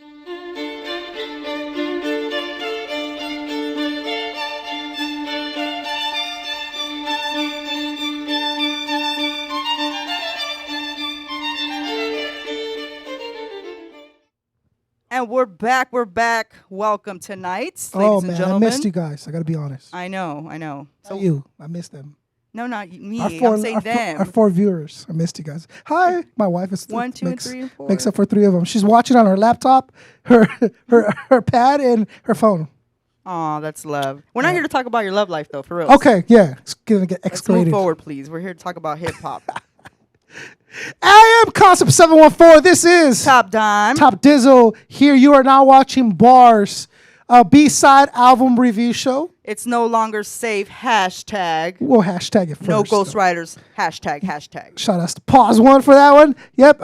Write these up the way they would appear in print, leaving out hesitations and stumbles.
And we're back. We're back. Welcome tonight, ladies Oh and man, I gentlemen. missed you guys. I gotta be honest. I know. So you, I missed them. No, not me. I'm saying them. Our four viewers. I missed you guys. Hi, my wife is 1, 2, and 3, and 4. Makes up for 3 of them. She's watching on her laptop, her pad, and her phone. Aw, that's love. We're not here to talk about your love life, though, for real. Okay, yeah, it's gonna get Let's escalated. move forward, please. We're here to talk about hip hop. I am Concept 714. This is Topdime. Top Dizzle. Here you are now watching B.A.R.S, a B-side album review show. It's no longer safe. Hashtag. We'll hashtag it first. No ghostwriters. Hashtag. Shout out to Pause One for that one. Yep.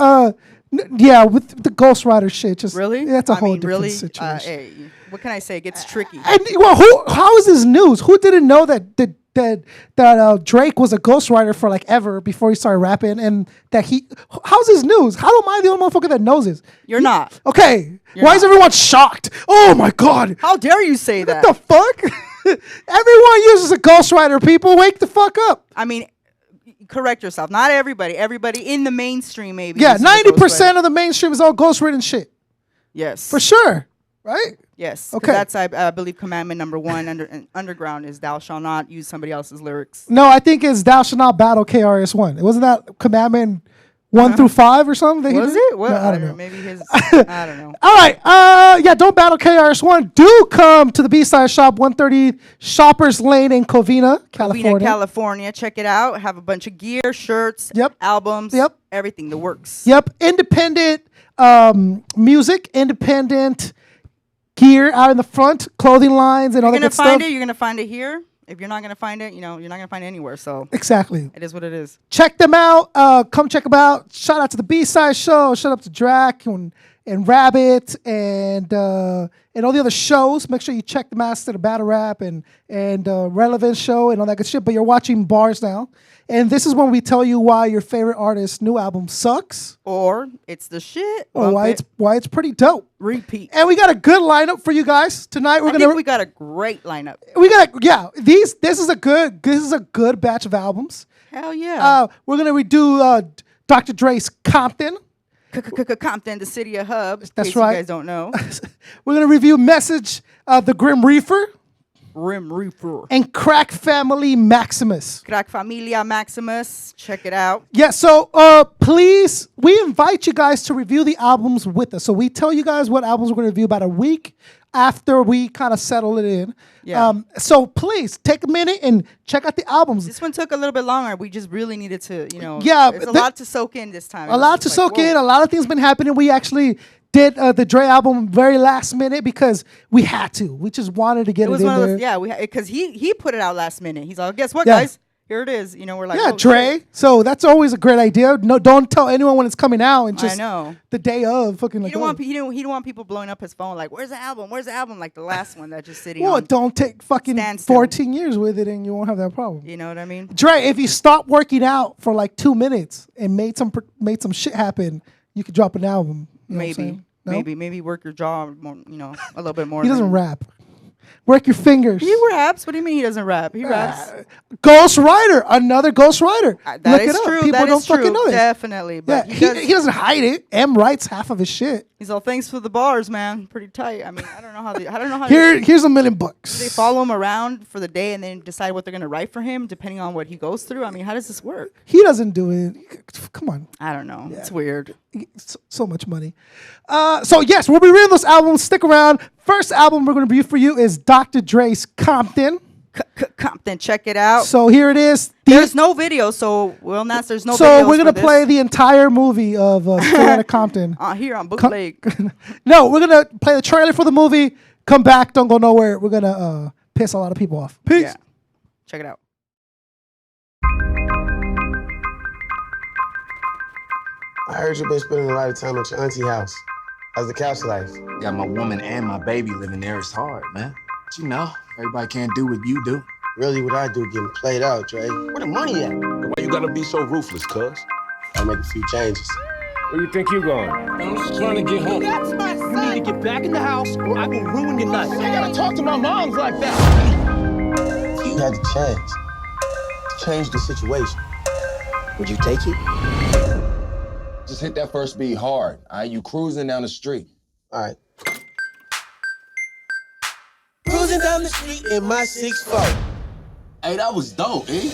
Yeah, with the ghostwriter shit. Just Really? That's a whole different really, situation. Hey, what can I say? It gets tricky. And well, how is this news? Who didn't know that Drake was a ghostwriter for like ever before he started rapping, and that how's this news? How am I the only motherfucker that knows this? You're not. Okay. You're Why not. is everyone shocked? Oh my god. How dare you say that? What the fuck? Everyone uses a ghostwriter, people. Wake the fuck up. I mean, correct yourself. Not everybody. Everybody in the mainstream, maybe. Yeah, uses a 90% ghostwriter. of the mainstream is all ghostwritten shit. Yes. For sure. Right? Yes. Okay. That's, I believe, commandment number 1 underground is thou shalt not use somebody else's lyrics. No, I think it's thou shalt not battle KRS-One. It wasn't that commandment 1 through 5 or something? Was it? What? No, I don't know. Maybe his. I don't know. All right. Yeah, don't battle KRS-One. Do come to the B-side shop, 130 Shoppers Lane in Covina, California. California. Check it out. Have a bunch of gear, shirts, Yep. albums, Yep. everything. The works. Yep. Independent music, independent gear out in the front, clothing lines and all that good stuff. You're gonna find it here. If you're not gonna find it, you're not gonna find it anywhere. So Exactly. it is what it is. Check them out. Come check them out. Shout out to the B-side show. Shout out to Drac and Rabbit and all the other shows. Make sure you check them out to the Battle Rap and Relevant show and all that good shit. But you're watching Bars now. And this is when we tell you why your favorite artist's new album sucks. Or it's the shit. Or why it's pretty dope. Repeat. And we got a good lineup for you guys tonight. I think we got a great lineup. This is a good batch of albums. Hell yeah. We're gonna redo Dr. Dre's Compton. Compton, the city of hub. That's in case right. You guys don't know. We're gonna review Mesidge, the Grim Reefer, Reefer. and Crack Family Maximuz. Crack Familia Maximuz. Check it out. Yeah, so please, we invite you guys to review the albums with us. So we tell you guys what albums we're going to review about a week after we kind of settle it in. Yeah. So please take a minute and check out the albums. This one took a little bit longer. We just really needed to, Yeah, there's a lot to soak in this time. A lot to soak in. A lot of things been happening. We actually did the Dre album very last minute because we had to. We just wanted to get it in there. Yeah, because he put it out last minute. He's like, guess what, Yeah. guys? Here it is. We're like, Yeah, oh, Dre. shit. So that's always a great idea. No, don't tell anyone when it's coming out. And just I know. the day of, fucking like. He don't want people blowing up his phone like, where's the album? Where's the album? Like the last one that just sitting Well, on. don't take fucking standstill. 14 years with it, and you won't have that problem. You know what I mean? Dre, if you stop working out for like 2 minutes and made some shit happen, you could drop an album. You know what I'm saying? No? Maybe work your jaw more. A little bit more. He doesn't rap. Work your fingers. He raps. What do you mean he doesn't rap? He raps. Ghost Rider, another Ghost Rider. That Look is it up. true. People That don't is true. fucking know this. Definitely. But Yeah, he doesn't hide it. M writes half of his shit. He's all, thanks for the bars, man. Pretty tight. I mean, I don't know how Here's $1 million bucks. they follow him around for the day and then decide what they're gonna write for him depending on what he goes through. I mean, how does this work? He doesn't do it. Come on. I don't know. It's weird. So much money. So yes, we'll be reading those albums. Stick around. First album we're going to review for you is Dr. Dre's Compton. Compton, check it out. So here it is. There's no video, so there's no videos. So we're going to play the entire movie of Straight Outta Compton. Here on bootleg. No, we're going to play the trailer for the movie. Come back. Don't go nowhere. We're going to piss a lot of people off. Peace. Yeah. Check it out. I heard you've been spending a lot of time at your auntie house. How's the couch life? Got my woman and my baby living there. It's hard, man. But everybody can't do what you do. Really, what I do getting played out, Dre. Where the money at? Why you gotta be so ruthless, cuz? I make a few changes. Where you think you going? I'm just trying to get home. That's my son. to get back in the house or I will ruin your night. I gotta talk to my moms like that. You had to change the situation. Would you take it? Just hit that first beat hard. All right, you cruising down the street. All right. Cruising down the street in my 6'4". Hey, that was dope, eh?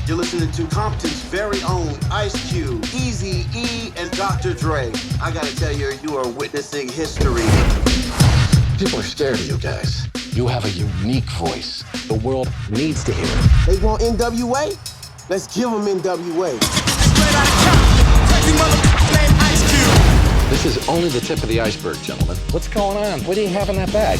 You're listening to Compton's very own Ice Cube, Eazy-E, and Dr. Dre. I gotta tell you, you are witnessing history. People are scared of you guys. You have a unique voice. The world needs to hear it. They want NWA? Let's give them NWA. This is only the tip of the iceberg, gentlemen. What's going on? What do you have in that bag?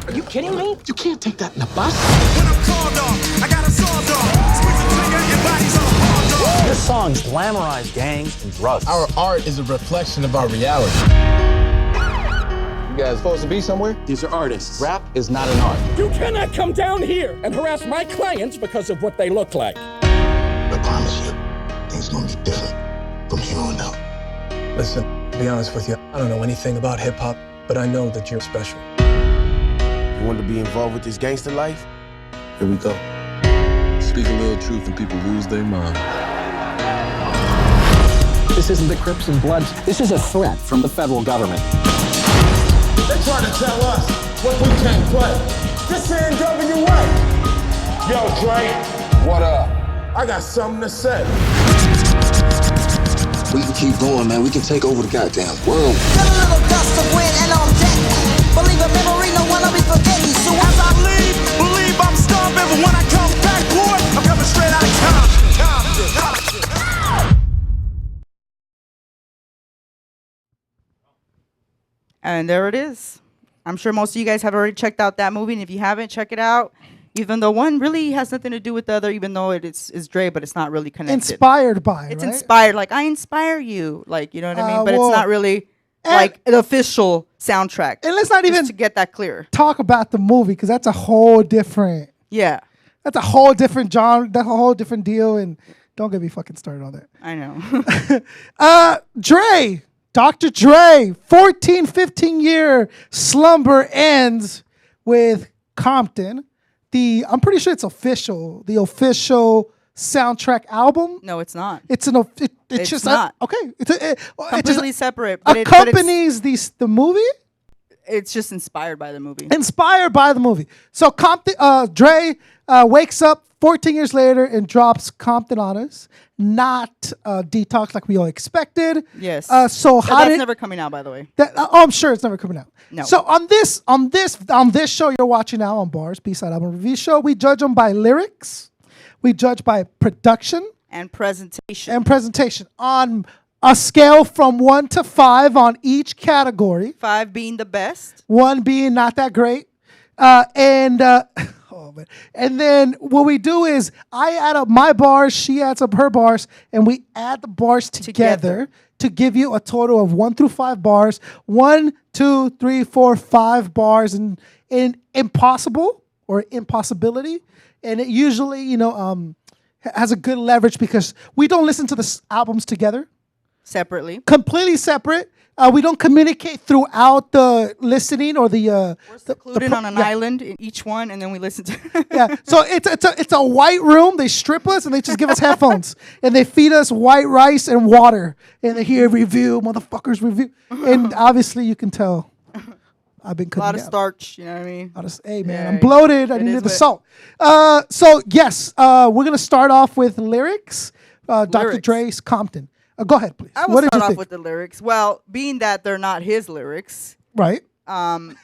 Are you kidding me? You can't take that in the bus. When I'm called off, I got a sawed off. Squeeze the trigger, your body's all hauled off. This song's glamorized gangs and drugs. Our art is a reflection of our reality. You guys supposed to be somewhere? These are artists. Rap is not an art. You cannot come down here and harass my clients because of what they look like. I promise you, things gonna be different from here on out. Listen, to be honest with you, I don't know anything about hip-hop, but I know that you're special. You want to be involved with this gangster life? Here we go. Speak a little truth and people lose their mind. This isn't the Crips and Bloods. This is a threat from the federal government. They're trying to tell us what we can't play. This is NWA. Yo, Dre. What up? I got something to say. We can keep going, man. We can take over the goddamn world. Got a little gust of wind and I'm dead. Believe a memory, no one will be forgetting. So as I leave, believe I'm starving. But when I come back, boy, I'm coming straight out of Compton. And there it is. I'm sure most of you guys have already checked out that movie, and if you haven't, check it out. Even though one really has nothing to do with the other, even though it's Dre, but it's not really connected. Inspired by, It's right? inspired. Like, I inspire you. Like, you know what I mean? But well, it's not really and- like the official soundtrack. And let's not Just even to get that clear. talk about the movie because that's a whole different. Yeah, That's a whole different genre. That's a whole different deal. And don't get me fucking started on that. I know. Dre, Dr. Dre, 14, 15-year slumber ends with Compton. I'm pretty sure it's official. The official soundtrack album. No, it's not. It's It's just not. okay. It Completely just separate. But accompanies the movie. it's just inspired by the movie. Inspired by the movie. So Compton, Dre wakes up 14 years later and drops Compton on us. Not Detox like we all expected. Yes. So how that's did never coming out, by the way. I'm sure it's never coming out. No. So on this show you're watching now on B.A.R.S, B-Side Album Review Show, we judge them by lyrics, we judge by production And presentation. and presentation on a scale from 1 to 5 on each category. 5 being the best. 1 being not that great, oh man. And then what we do is I add up my bars, she adds up her bars, and we add the bars together to give you a total of 1 through 5 bars. 1, 2, 3, 4, 5 bars in impossible or impossibility. And it usually, has a good leverage because we don't listen to the albums together. Separately. Completely separate. We don't communicate throughout the listening or the. We're secluded on an island in each one, and then we listen to. Yeah, so it's a white room. They strip us and they just give us headphones and they feed us white rice and water and they hear review, motherfuckers review, and obviously you can tell I've been A cooking lot of out. starch, you know what I mean? Hey man, Yeah, I'm bloated. I it needed is the what- salt. So yes, we're gonna start off with lyrics. Dr. Lyrics. Dre's Compton. Go ahead, please. I will What did start you off think? with the lyrics. Well, being that they're not his lyrics, Right. I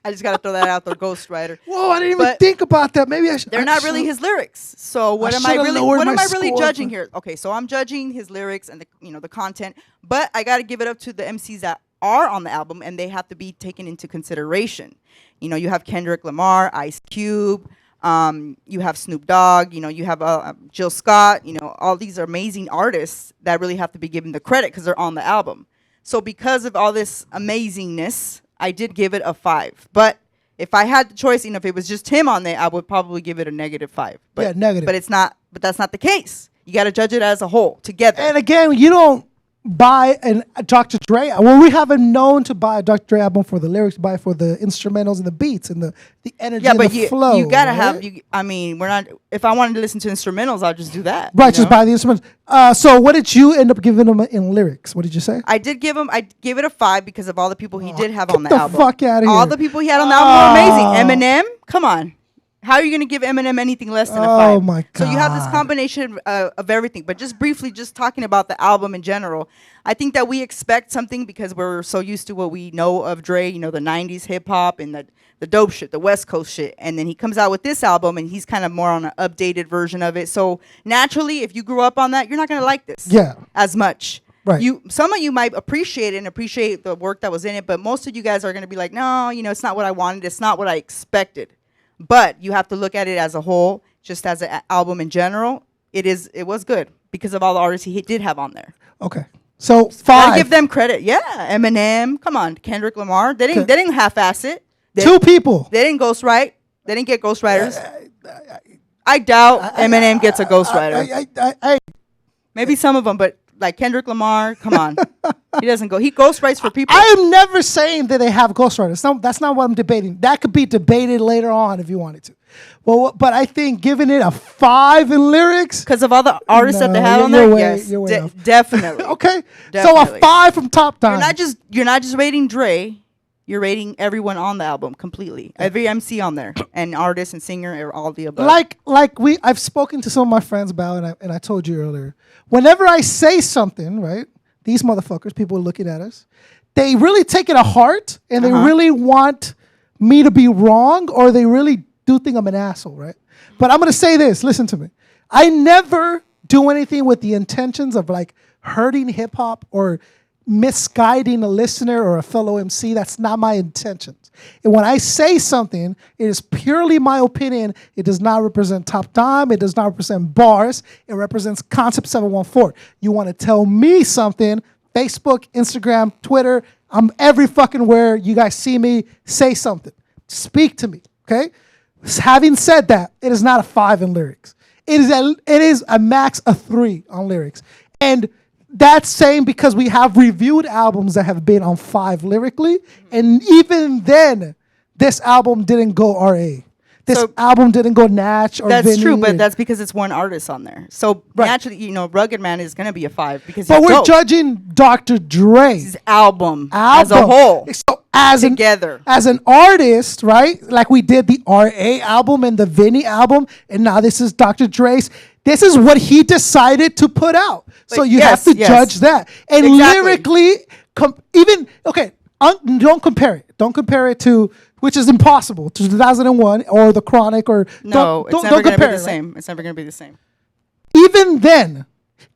just got to throw that out there, ghostwriter. Whoa, I didn't even But think about that. Maybe I should. They're not really his lyrics. So what am I should've really lowered what am my I really score judging for- here? Okay, so I'm judging his lyrics and the content, but I got to give it up to the MCs that are on the album and they have to be taken into consideration. You have Kendrick Lamar, Ice Cube, you have Snoop Dogg, you have Jill Scott, all these are amazing artists that really have to be given the credit because they're on the album. So because of all this amazingness, I did give it a 5. But if I had the choice, if it was just him on there, I would probably give it a -5. But, negative. But it's not. But that's not the case. You got to judge it as a whole together. And again, you don't buy a Dr. Dre. Well, we haven't known to buy a Dr. Dre album for the lyrics, buy for the instrumentals and the beats and the energy and the flow. You gotta right? have. I mean, we're not. If I wanted to listen to instrumentals, I'll just do that. Right, just buy the instruments. So what did you end up giving them in lyrics? What did you say? I gave it a 5 because of all the people he did have on the Get album. the fuck out of here. All the people he had on the album were amazing. Eminem, come on. How are you going to give Eminem anything less than a 5? Oh, my God. So you have this combination of everything. But just briefly, just talking about the album in general, I think that we expect something because we're so used to what we know of Dre, the 90s hip-hop and the dope shit, the West Coast shit. And then he comes out with this album, and he's kind of more on an updated version of it. So naturally, if you grew up on that, you're not going to like this as much. Right. Some of you might appreciate it and appreciate the work that was in it, but most of you guys are going to be like, no, it's not what I wanted. It's not what I expected. But you have to look at it as a whole, just as an album in general. It was good because of all the artists he did have on there. Okay. So 5. Gotta give them credit. Yeah. Eminem, come on, Kendrick Lamar. They didn't half-ass it. Two people. They didn't ghostwrite. They didn't get ghostwriters. I doubt Eminem gets a ghostwriter. Maybe some of them, but like Kendrick Lamar, come on. He doesn't go. He ghostwrites for people. I am never saying that they have ghostwriters. No, that's not what I'm debating. That could be debated later on if you wanted to. Well, but I think giving it a 5 in lyrics because of all the artists that they had on there. Yes, definitely. Okay, definitely. So a 5 from Topdime. You're not just rating Dre. You're rating everyone on the album completely. Every MC on there, and artist and singer, or all the above. I've spoken to some of my friends about, and I told you earlier. Whenever I say something, right, these motherfuckers, people are looking at us, they really take it to heart, and they really want me to be wrong, or they really do think I'm an asshole, right? But I'm gonna say this. Listen to me. I never do anything with the intentions of like hurting hip hop or misguiding a listener or a fellow MC. That's not my intentions. And when I say something, it is purely my opinion. It does not represent Topdime. It does not represent B.A.R.S. It represents Concept 714. You want to tell me something, Facebook, Instagram, Twitter, I'm every fucking where you guys see me, say something. Speak to me, okay? Having said that, it is not a 5 in lyrics. It is a max a 3 on lyrics. And that's saying because we have reviewed albums that have been on 5 lyrically, and even then, this album didn't go RA. This album didn't go Natch or That's Vinny true, but that's because it's one artist on there. So naturally, Rugged Man is going to be a 5 because. But he's we're dope. judging Dr. Dre's His album as a whole. So together as an artist, right? Like we did the RA album and the Vinny album, and now this is Dr. Dre's. This is what he decided to put out. So you have to judge that. And lyrically, don't compare it. Don't compare it to, which is impossible, to 2001 or The Chronic or... No, it's never going to be the same. It's never going to be the same. Even then,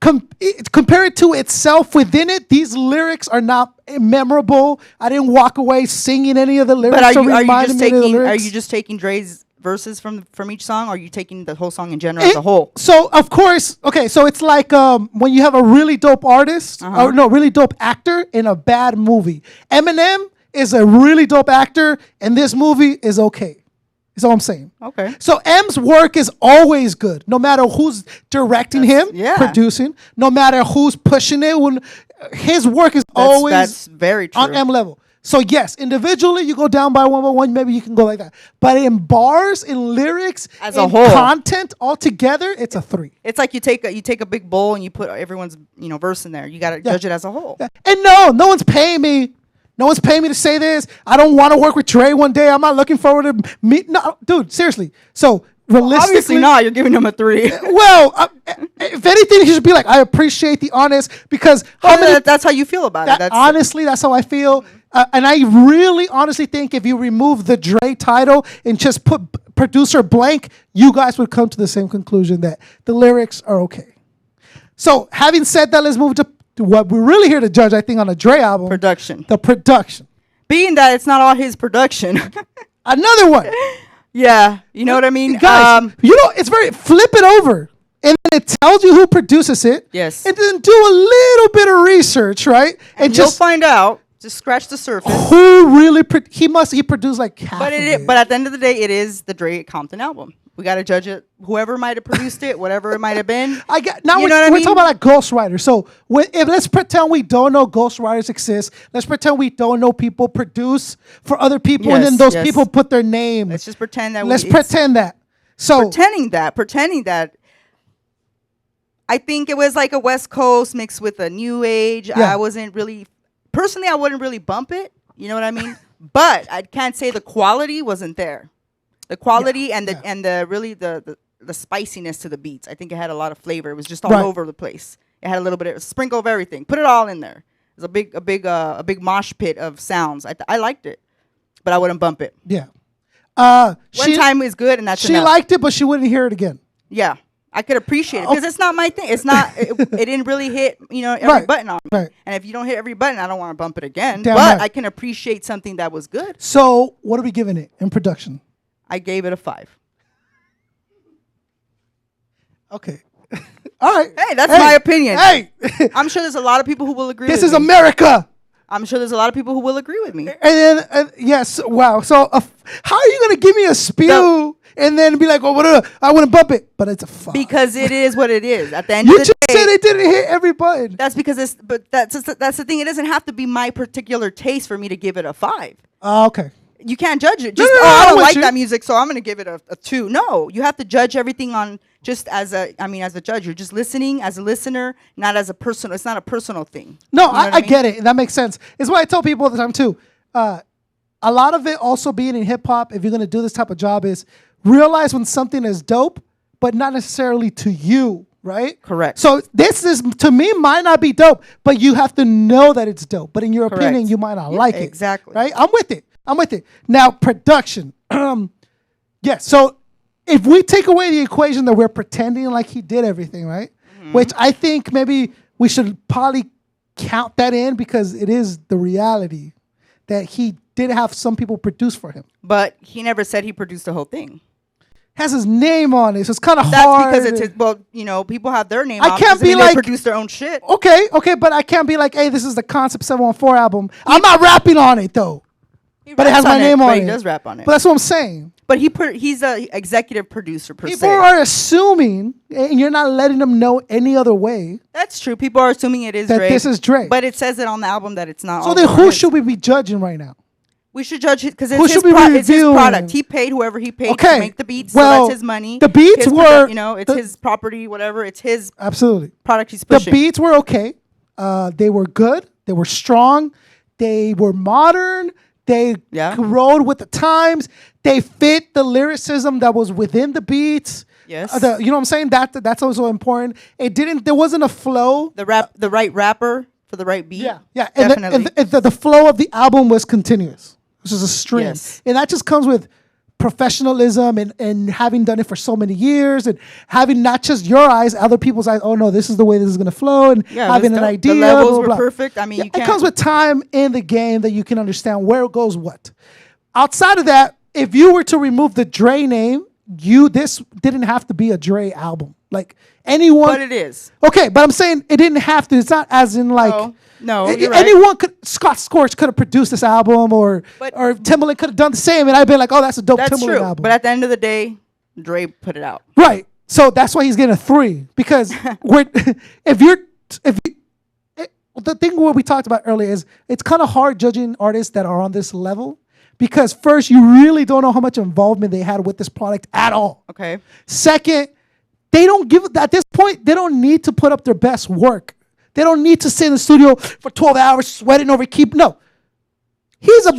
compare it to itself within it, these lyrics are not memorable. I didn't walk away singing any of the lyrics. But are you just taking Dre's verses from each song, or are you taking the whole song in general as a whole? So of course, so it's like when you have a really dope artist really dope actor in a bad movie. Eminem is a really dope actor, and this movie is okay. That's all I'm saying. Okay. So M's work is always good, no matter who's directing him, producing, no matter who's pushing it. When his work is always very true. On M level. So yes, individually you go down by one, maybe you can go like that. But in bars, in lyrics, as a whole, content altogether, it's a 3. It's like you take a big bowl and you put everyone's verse in there. You got to judge it as a whole. Yeah. And no one's paying me. No one's paying me to say this. I don't want to work with Dre one day. I'm not looking forward to meet. No, dude, seriously. So realistically, obviously not. You're giving him a 3. Well, if anything, he should be like, I appreciate the honest, because that's how you feel about it. Honestly, that's how I feel. And I really honestly think if you remove the Dre title and just put producer blank, you guys would come to the same conclusion that the lyrics are okay. So having said that, let's move to what we're really here to judge, I think, on a Dre album. Production. The production. Being that it's not all his production. Another one. Yeah. You know what I mean? Guys, it's very, flip it over. And then it tells you who produces it. Yes. And then do a little bit of research, right? And you'll find out. Just scratch the surface. Who really he produced like half But at the end of the day, it is the Dre Compton album. We got to judge it. Whoever might have produced it, whatever it might have been. I get now. You We're know what I mean? talking about like ghostwriters. So if let's pretend we don't know ghostwriters exist. Let's pretend we don't know people produce for other people, and then those people put their name. Let's just pretend that. Let's pretend that. So pretending that. I think it was like a West Coast mixed with a New Age. Yeah. I wasn't really, personally, I wouldn't really bump it. You know what I mean? But I can't say the quality wasn't there. The quality and the really the spiciness to the beats. I think it had a lot of flavor. It was just all over the place. It had a little bit of a sprinkle of everything. Put it all in there. It was a big mosh pit of sounds. I liked it, but I wouldn't bump it. Yeah. One time is good, and that's enough. She liked it, but she wouldn't hear it again. Yeah. I could appreciate it because it's not my thing. It's not. It didn't really hit, every button on me. Right. And if you don't hit every button, I don't want to bump it again. Damn but right. I can appreciate something that was good. So what are we giving it in production? I gave it a 5. Okay. All right. Hey, that's my opinion. Hey, I'm sure there's a lot of people who will agree. This with is me. America. I'm sure there's a lot of people who will agree with me. And then yes, wow. So how are you gonna give me a spew and then be like, "Oh, what? I want to bump it," but it's a 5. Because it is what it is. At the end you of the just day, said it didn't hit every button. That's because that's the thing. It doesn't have to be my particular taste for me to give it a 5. Okay. You can't judge it. Just No, I don't I'm with like you. that music, so I'm gonna give it a 2. No, you have to judge everything on just as a judge. You're just listening as a listener, not as a personal. It's not a personal thing. No, You know what I get it. That makes sense. It's what I tell people all the time too. A lot of it also being in hip hop, if you're gonna do this type of job, is realize when something is dope, but not necessarily to you, right? Correct. So this is to me might not be dope, but you have to know that it's dope. But in your Correct. opinion, you might not like it. Exactly. Right? I'm with it. Now production. Yes. So if we take away the equation that we're pretending like he did everything, right? Mm-hmm. Which I think maybe we should probably count that in because it is the reality that he did have some people produce for him. But he never said he produced the whole thing. Has his name on it, so it's kind of hard. That's because it's his, people have their name on it. I can't Doesn't be mean like they produce their own shit. Okay, but I can't be like, hey, this is the Concept 714 album. I'm not rapping on it though. But it has my name on it. He does rap on it. But that's what I'm saying. But he's a executive producer per se. People are assuming, and you're not letting them know any other way. That's true. People are assuming it is that Dre. This is Dre. But it says it on the album that it's not. So then who should we be judging right now? We should judge it because Who it's, should his we be it's his reviewing? product. He paid whoever he paid to make the beats. Well, so that's his money. the beats were, it's his property, whatever. It's his absolutely product he's pushing. The beats were okay. They were good. They were strong. They were modern. They rode with the times. They fit the lyricism that was within the beats. Yes. You know what I'm saying? That's also important. There wasn't a flow. The right rapper for the right beat. Yeah. Definitely. And the flow of the album was continuous. This is a stream. Yes. And that just comes with professionalism and having done it for so many years and having not just your eyes, other people's eyes. Oh no, this is the way this is going to flow, and having an idea. The levels blah, were blah. perfect. I mean, it comes with time in the game that you can understand where it goes what. Outside of that, if you were to remove the Dre name, this didn't have to be a Dre album. Like anyone. But it is. Okay, but I'm saying it didn't have to. It's not as in like. No, you're right. Anyone Scott Storch could have produced this album, or Timbaland could have done the same, and I'd been like, oh, that's a dope Timbaland album. But at the end of the day, Dre put it out. Right. So that's why he's getting a 3 because the thing what we talked about earlier is it's kind of hard judging artists that are on this level because first you really don't know how much involvement they had with this product at all. Okay. Second, they don't give at this point they don't need to put up their best work. They don't need to sit in the studio for 12 hours sweating over no. He's a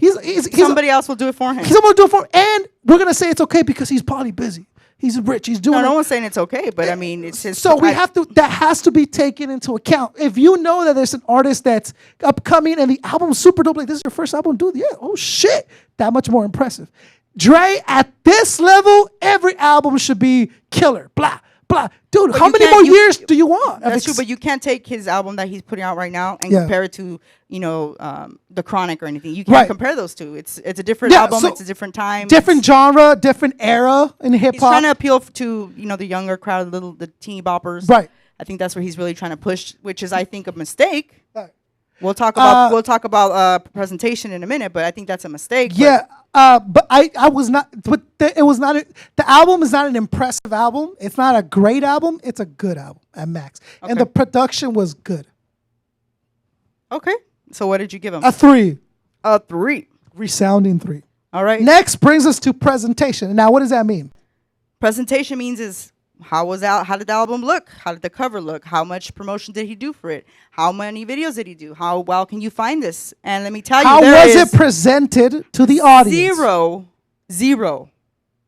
he's somebody else will do it for him. Someone will do it for him. And we're gonna say it's okay because he's probably busy. He's rich. He's doing no one's saying it's okay, but I mean it's his so that has to be taken into account. If you know that there's an artist that's upcoming and the album's super dope, like this is your first album, dude, oh shit. That much more impressive. Dre at this level, every album should be killer. Blah. Blah. Dude, how many more years do you want? That's true, but you can't take his album that he's putting out right now and compare it to, The Chronic or anything. You can't compare those two. It's a different album, it's a different time. Different genre, different era in hip hop. He's trying to appeal to, the younger crowd, the teeny boppers. Right. I think that's where he's really trying to push, which is, I think, a mistake. Right. We'll talk about presentation in a minute, but I think that's a mistake. Yeah, but I was not. But it was not. The album is not an impressive album. It's not a great album. It's a good album at max, and the production was good. Okay, so what did you give him? A 3. A 3. Resounding 3. All right. Next brings us to presentation. Now, what does that mean? Presentation means is how did the album look? How did the cover look? How much promotion did he do for it? How many videos did he do? How well can you find this? And let me tell you, how was it presented to the audience? Zero.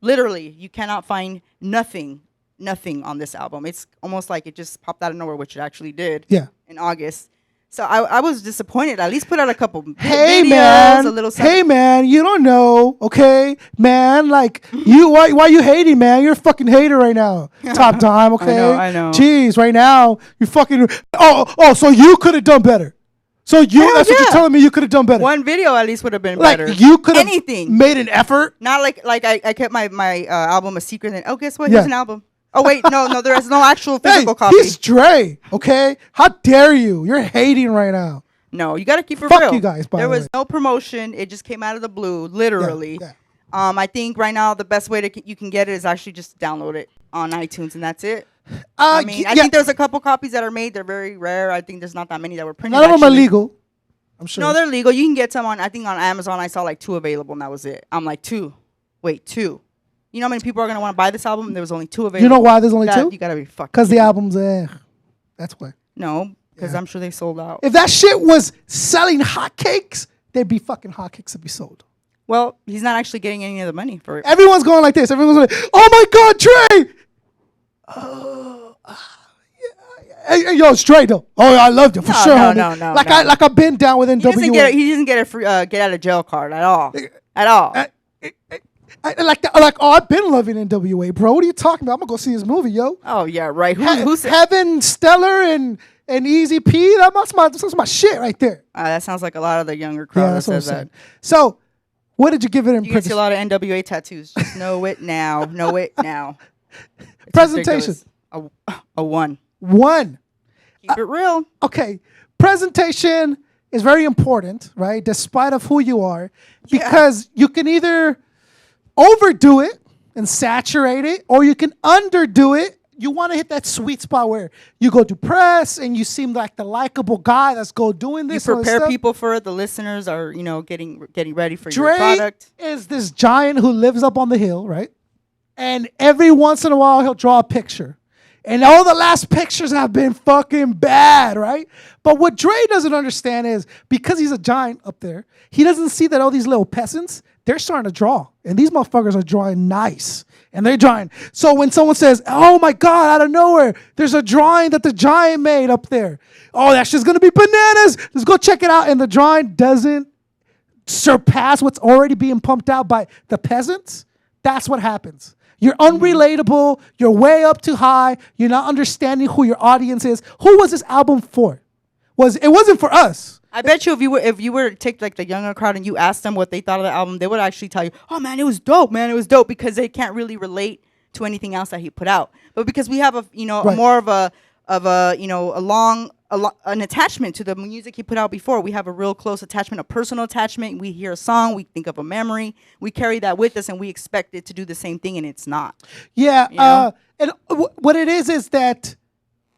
Literally, you cannot find nothing on this album. It's almost like it just popped out of nowhere, which it actually did. Yeah. In August. So I was disappointed. At least put out a couple hey videos, man, a little hey man, you don't know, okay, man. Like why you hating, man? You're a fucking hater right now. Topdime, okay. I know. Jeez, right now you fucking. Oh, so you could have done better. So that's what you're telling me. You could have done better. One video at least would have been like, better. You could have made an effort. Not like I kept my album a secret. And guess what? Here's an album. Oh wait, no, there is no actual physical copy. He's Dre, okay? How dare you? You're hating right now. No, you got to keep it real. Fuck you guys, by the way. There was no promotion. It just came out of the blue, literally. Yeah. I think right now the best way you can get it is actually just download it on iTunes, and that's it. I think there's a couple copies that are made. They're very rare. I think there's not that many that were printed. None of them are legal, I'm sure. No, they're legal. You can get some on, I think on Amazon, I saw like 2 available, and that was it. I'm like, 2? Wait, 2? You know how many people are going to want to buy this album? There was only 2 available. You know why there's only 2? You got to be fucking. Because the album's that's why. No, because I'm sure they sold out. If that shit was selling hotcakes, there'd be fucking hotcakes to be sold. Well, he's not actually getting any of the money for it. Everyone's going like this. Everyone's like, oh my God, Dre! Hey, yo, it's Dre though. Oh, I loved it for sure. No. Like I've been down with NWA. He doesn't get a get out of jail card at all. At all. I've been loving NWA, bro. What are you talking about? I'm gonna go see his movie, yo. Oh yeah, right. Who's Heaven, Stellar, and Easy P? That's my shit right there. That sounds like a lot of the younger crowd. Yeah, that's what I'm saying. So, what did you give it in? You can see a lot of NWA tattoos. Just know it now. Know it now. Presentation. A 1. 1. Keep it real. Okay. Presentation is very important, right? Despite of who you are, because you can either overdo it and saturate it, or you can underdo it. You want to hit that sweet spot where you go to press and you seem like the likable guy that's doing this. You prepare people for it. The listeners are, getting ready for Dre your product. Is this giant who lives up on the hill, right? And every once in a while he'll draw a picture. And all the last pictures have been fucking bad, right? But what Dre doesn't understand is because he's a giant up there, he doesn't see that all these little peasants, they're starting to draw. And these motherfuckers are drawing nice. And they're drawing. So when someone says, oh my God, out of nowhere, there's a drawing that the giant made up there. Oh, that shit's going to be bananas. Let's go check it out. And the drawing doesn't surpass what's already being pumped out by the peasants. That's what happens. You're unrelatable. You're way up too high. You're not understanding who your audience is. Who was this album for? It wasn't for us. I bet you if you were to take like the younger crowd and you asked them what they thought of the album, they would actually tell you, "Oh man, it was dope, man. It was dope," because they can't really relate to anything else that he put out. But because we have more of an attachment to the music he put out before, we have a real close attachment, a personal attachment. We hear a song, we think of a memory, we carry that with us, and we expect it to do the same thing, and it's not. Yeah, and what it is that,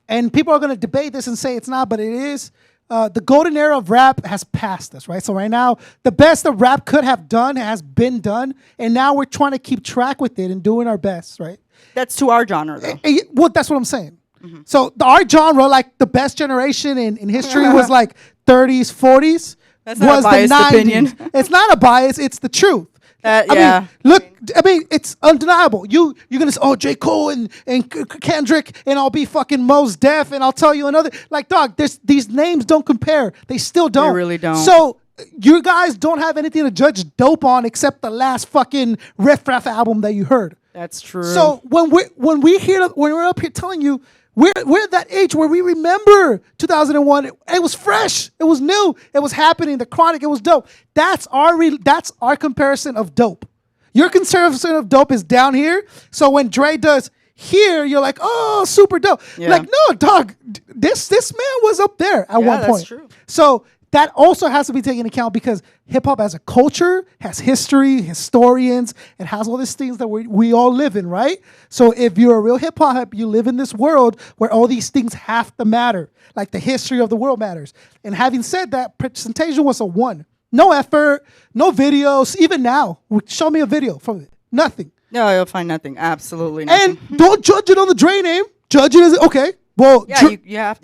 and people are going to debate this and say it's not, but it is. The golden era of rap has passed us, right? So right now, the best that rap could have done has been done, and now we're trying to keep track with it and doing our best, right? That's to our genre, though. Well, that's what I'm saying. Mm-hmm. So our genre, like the best generation in history was like 30s, 40s. That's not a biased opinion. It's not a bias. It's the truth. Yeah. I mean, it's undeniable. You're going to say, oh, J. Cole and Kendrick, and I'll be fucking Mos Def, and I'll tell you another. Like, dog, these names don't compare. They still don't. They really don't. So you guys don't have anything to judge dope on except the last fucking Riff Raff album that you heard. That's true. So when we're up here telling you, we're at that age where we remember 2001. It was fresh. It was new. It was happening. The Chronic. It was dope. That's our comparison of dope. Your comparison of dope is down here. So when Dre does here, you're like, oh, super dope. Yeah. Like, no, dog. This man was up there at one point. That's true. So that also has to be taken into account because hip hop as a culture has history, historians, it has all these things that we all live in, right? So if you're a real hip hop, you live in this world where all these things have to matter, like the history of the world matters. And having said that, presentation was a 1. No effort, no videos. Even now, show me a video from it. Nothing. No, you'll find nothing. Absolutely nothing. And don't judge it on the Dre name. Judge it as okay. Well, yeah.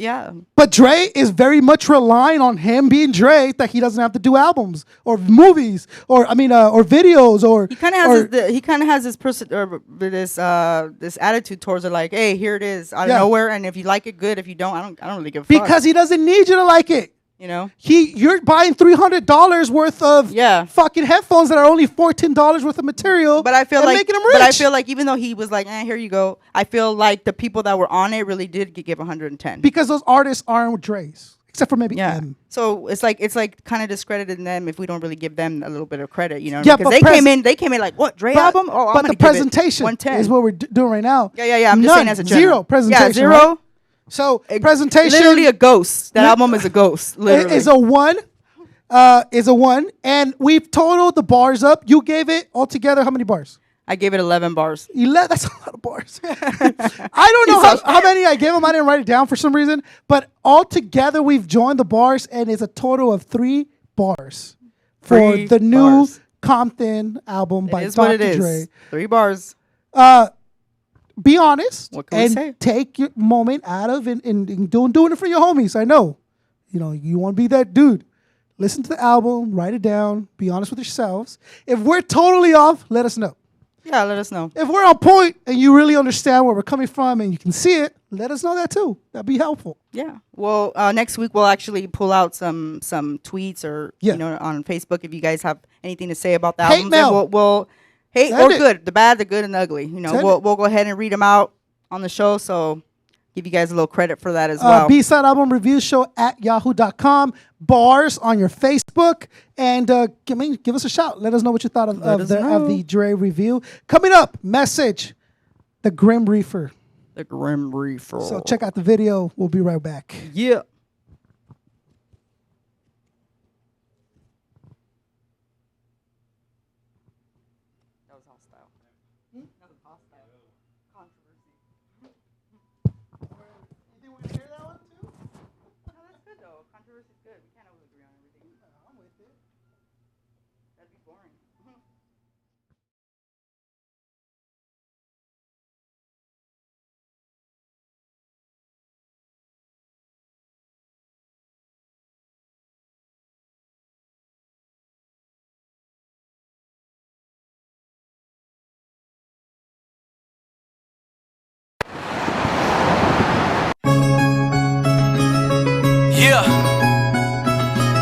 But Dre is very much relying on him being Dre that he doesn't have to do albums or movies or videos or. He kind of has this attitude towards it, like, hey, here it is out of nowhere, and if you like it, good. If you don't, I don't really give a fuck. Because he doesn't need you to like it. You know, you're buying $300 worth of fucking headphones that are only $14 worth of material. But I feel like making them rich. But I feel like even though he was like, here you go, I feel like the people that were on it really did give 110 because those artists aren't Dre's, except for maybe M. So it's like kind of discrediting them if we don't really give them a little bit of credit, you know? Yeah, because they came in like, what, Dre album? Oh, but the presentation is what we're doing right now. Yeah. I'm just saying as a general. Zero presentation. Yeah, zero. Right? So presentation, literally a ghost. That album is a ghost. Literally, is a 1. Is a 1, and we've totaled the bars up. You gave it altogether how many bars? I gave it 11 bars. 11. That's a lot of bars. I don't know how many I gave him. I didn't write it down for some reason, but altogether we've joined the bars, and it's a total of 3 bars for the new Compton album by Dr. Dre. 3 bars. Be honest and take your moment out of and doing it for your homies. I know, you want to be that dude. Listen to the album, write it down, be honest with yourselves. If we're totally off, let us know. Yeah, let us know. If we're on point and you really understand where we're coming from and you can see it, let us know that too. That'd be helpful. Yeah. Well, next week we'll actually pull out some tweets or on Facebook if you guys have anything to say about the albums. Hate mail. We'll hate or good, the bad, the good, and the ugly. We'll go ahead and read them out on the show. So give you guys a little credit for that as well. B-Side Album Review Show at yahoo.com. Bars on your Facebook. And give us a shout. Let us know what you thought of the Dre review. Coming up, Mesidge, the Grim Reefer. The Grim Reefer. So check out the video. We'll be right back. Yeah. Yeah.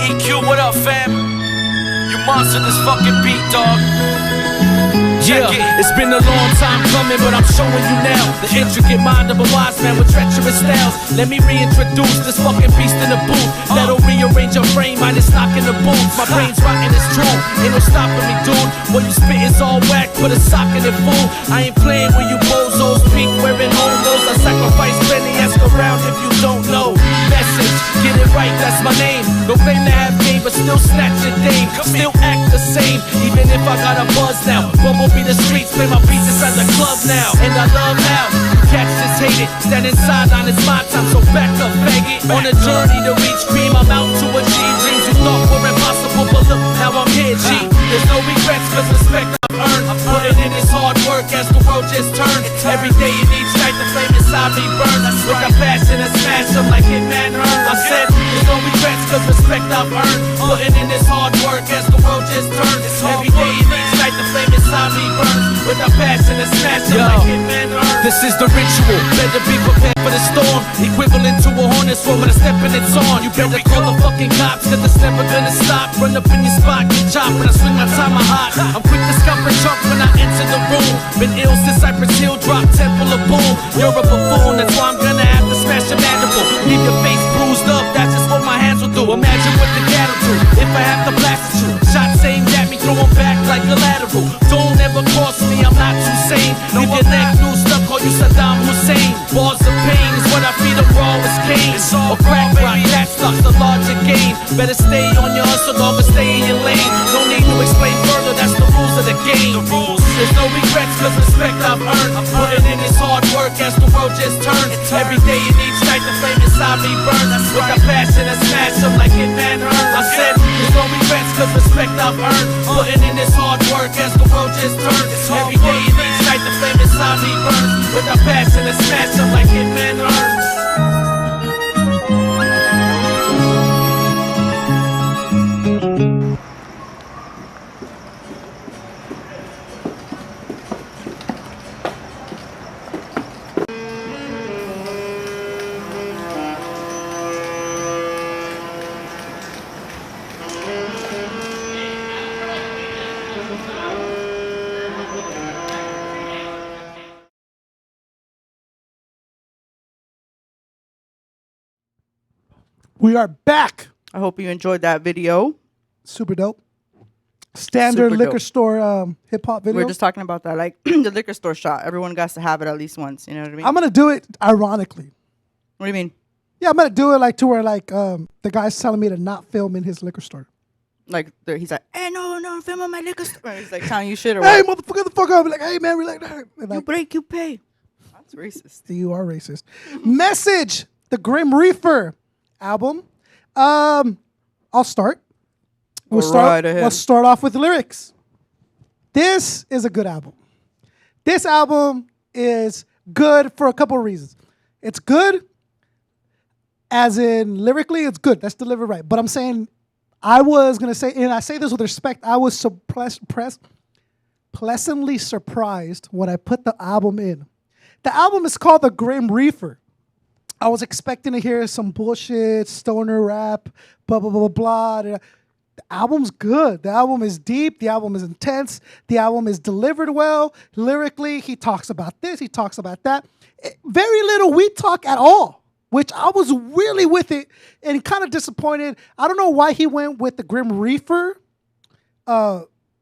EQ, what up, fam? You monster this fucking beat, dog. Yeah, it's been a long time coming, but I'm showing you now the intricate mind of a wise man with treacherous styles. Let me reintroduce this fucking beast in the booth. That'll rearrange your frame, I just knock in the booth. My brain's rocking, it's true, ain't no stopping me, dude. What you spit is all whack, put a sock in it, fool. I ain't playing with you bozos, pink wearing homos. I sacrifice Benny, ask around if you don't know. Mesidge, get it right, that's my name. No claim to have game, but still snatch your dame. Still act the same, even if I got a buzz now. Bumblebee the streets, play my beats inside the club now. And I love how cats just hate it. Stand inside on it's my time, so back up, faggot. On a journey to reach cream, I'm out to achieve dreams you thought were impossible, but look, now I'm here, G. There's no regrets, cause respect I've earned. I'm putting in this hard work as the world just turned. Every day and each night the flame inside me burns. With a passion and smash them like Hitman earned. I said, there's no regrets, cause respect I've earned. Putting in this hard work as the world just turned. Every day and each night the flame inside me burns. With a passion and smash them like Hitman earned. This is the ritual, better be prepared for the storm. Equivalent to a hornet's room when a stepping it's on. You better call the fucking cops, cause it's never gonna stop. Run up in your spot, get chopped when I swing my time hot. I'm quick to scalp and chunk when I enter the room. Been ill since Cypress Hill, drop Temple of Boom. You're a buffoon, that's why I'm gonna have to smash your mandible. Leave your face bruised up, that's just what my hands will do. Imagine what the cat'll do if I have to blast at you. Shots aimed at me, throw them back like a lateral. Don't ever cross me, I'm not too sane. Leave your neck loose, stuck, call you Saddam Hussein. Balls of pain is what I feed them raw as cane. Or crack rock, that starts the larger game. Better stay on your hustle, dog, and stay in your lane. No need to explain further, that's the rules of the game. There's no regrets, cause respect I've earned. Putting in this hard work as the world just turns. Every day and each night the flame inside me burns. With a passion that smash up like Hitman earns. I said, there's no regrets, cause respect I've earned. Putting in this hard work as the world just turns. Every day and each night the flame inside me burns. With a passion that smash up like Hitman earns. We are back. I hope you enjoyed that video. Super dope. Standard Super liquor dope. store hip hop video. We're just talking about that, like the liquor store shot. Everyone got to have it at least once. You know what I mean? I'm gonna do it ironically. What do you mean? Yeah, I'm gonna do it like to where like the guy's telling me to not film in his liquor store. Like he's like, hey, no, film on my liquor store. He's like telling you shit or Hey, what? motherfucker, the fuck up. Like, hey man, relax. And You like, break, you pay. That's racist. you are racist. Mesidge, the Grim Reefer album. I'll start. Go right ahead. Let's start off with the lyrics. This is a good album. This album is good for a couple of reasons. It's good, as in lyrically, it's good. That's delivered right. But I'm saying, I was gonna say, and I say this with respect, I was pleasantly surprised when I put the album in. The album is called The Grim Reefer. I was expecting to hear some bullshit, stoner rap, blah, blah, blah, blah. The album's good. The album is deep. The album is intense. The album is delivered well. Lyrically, he talks about this. He talks about that. Very little we talk at all, which I was really with it and kind of disappointed. I don't know why he went with the Grim Reefer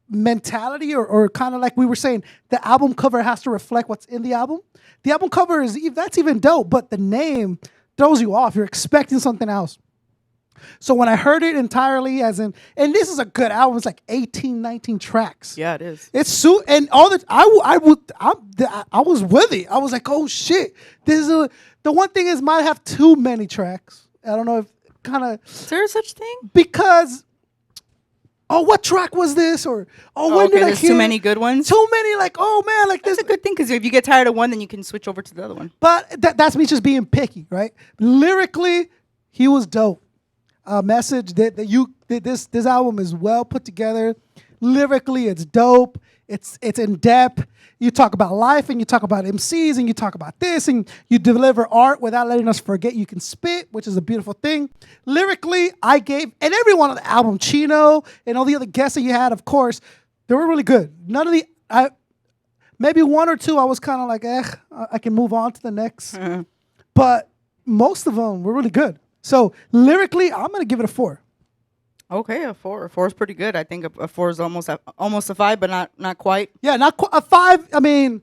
mentality or kind of like we were saying, the album cover has to reflect what's in the album. The album cover that's even dope, but the name throws you off. You're expecting something else. So when I heard it entirely and this is a good album, it's like 18, 19 tracks. Yeah, it is. It's and all the I was with it. I was like, oh shit. The one thing is might have too many tracks. I don't know if is there such thing? Because what track was this? Or when did I there's hear too many good ones. Too many, like, oh man, like That's this. a good thing because if you get tired of one, then you can switch over to the other one. But that's me just being picky, right? Lyrically, he was dope. Mesidge this album is well put together. Lyrically, it's dope. It's in depth. You talk about life and you talk about MCs and you talk about this and you deliver art without letting us forget you can spit, which is a beautiful thing. Lyrically, I gave, and everyone on the album, Chino and all the other guests that you had, of course, they were really good. None of maybe one or two I was kind of like, I can move on to the next. But most of them were really good. So lyrically, I'm going to give it a 4. Okay, a 4. A 4 is pretty good. I think a 4 is almost a 5, but not quite. Yeah, a 5. I mean,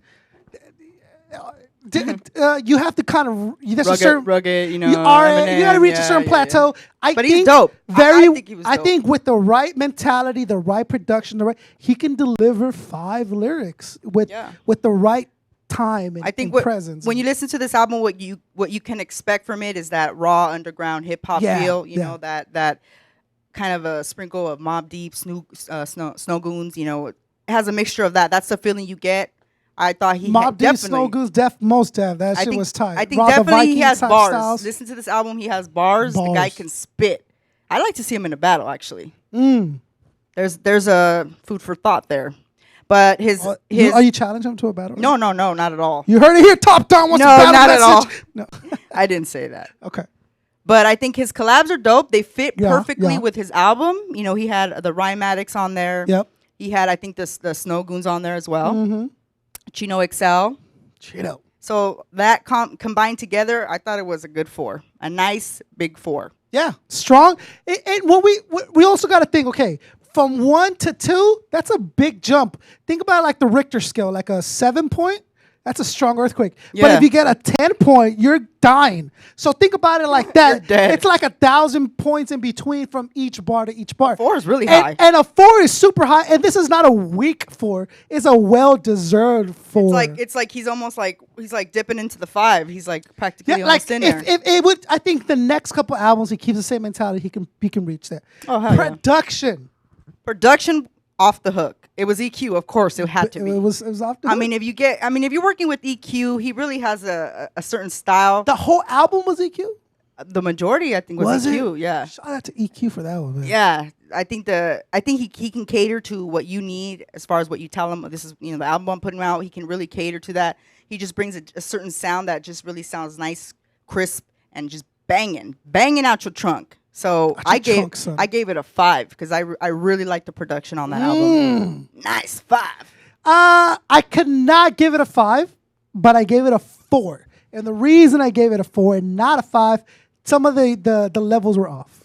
you have to kind of rugged. You know, you got to reach a certain plateau. Yeah. But he's dope. I think he was dope. I think with the right mentality, the right production, he can deliver 5 lyrics with the right time and presence. When you listen to this album, what you can expect from it is that raw underground hip hop feel. You know, that kind of a sprinkle of Mobb Deep, Snow Goons. You know, it has a mixture of that. That's the feeling you get. I thought he Mobb Deep, definitely. Snow Goons, most have that shit was tight. I think definitely he has bars. Styles. Listen to this album, he has bars. The guy can spit. I like to see him in a battle. Actually, there's a food for thought there. But his are you challenging him to a battle? No, not at all. You heard it here. Topdime wants to battle. Not Mesidge. at all. No, I didn't say that. Okay. But I think his collabs are dope. They fit perfectly with his album. You know, he had the Rhymatics on there. Yep. He had, I think, the Snow Goons on there as well. Chino XL. Chino. So that combined together, I thought it was a good 4. A nice big 4. Yeah, strong. And what we also got to think, okay, from 1 to 2, that's a big jump. Think about it like the Richter scale, like a 7 point. That's a strong earthquake. Yeah. But if you get a 10 point, you're dying. So think about it like that. You're dead. It's like 1,000 points in between from each bar to each bar. 4 is really high. And a 4 is super high. And this is not a weak 4. It's a well-deserved 4. It's like he's almost like he's like dipping into the 5. He's like practically yeah, almost like in there. if it would, I think the next couple albums he keeps the same mentality. He can reach that. Oh, hell yeah. Production off the hook. It was EQ, of course. It had to be. It was off the I hook. mean, if you're working with EQ, he really has a certain style. The whole album was EQ. The majority, I think, was EQ. It? Yeah. Shout out to EQ for that one, man. Yeah, I think he can cater to what you need as far as what you tell him. This is the album I'm putting out. He can really cater to that. He just brings a certain sound that just really sounds nice, crisp, and just banging out your trunk. So I gave it a 5 because I really like the production on that album. Nice 5. I could not give it a 5, but I gave it a 4. And the reason I gave it a 4 and not a 5, some of the levels were off.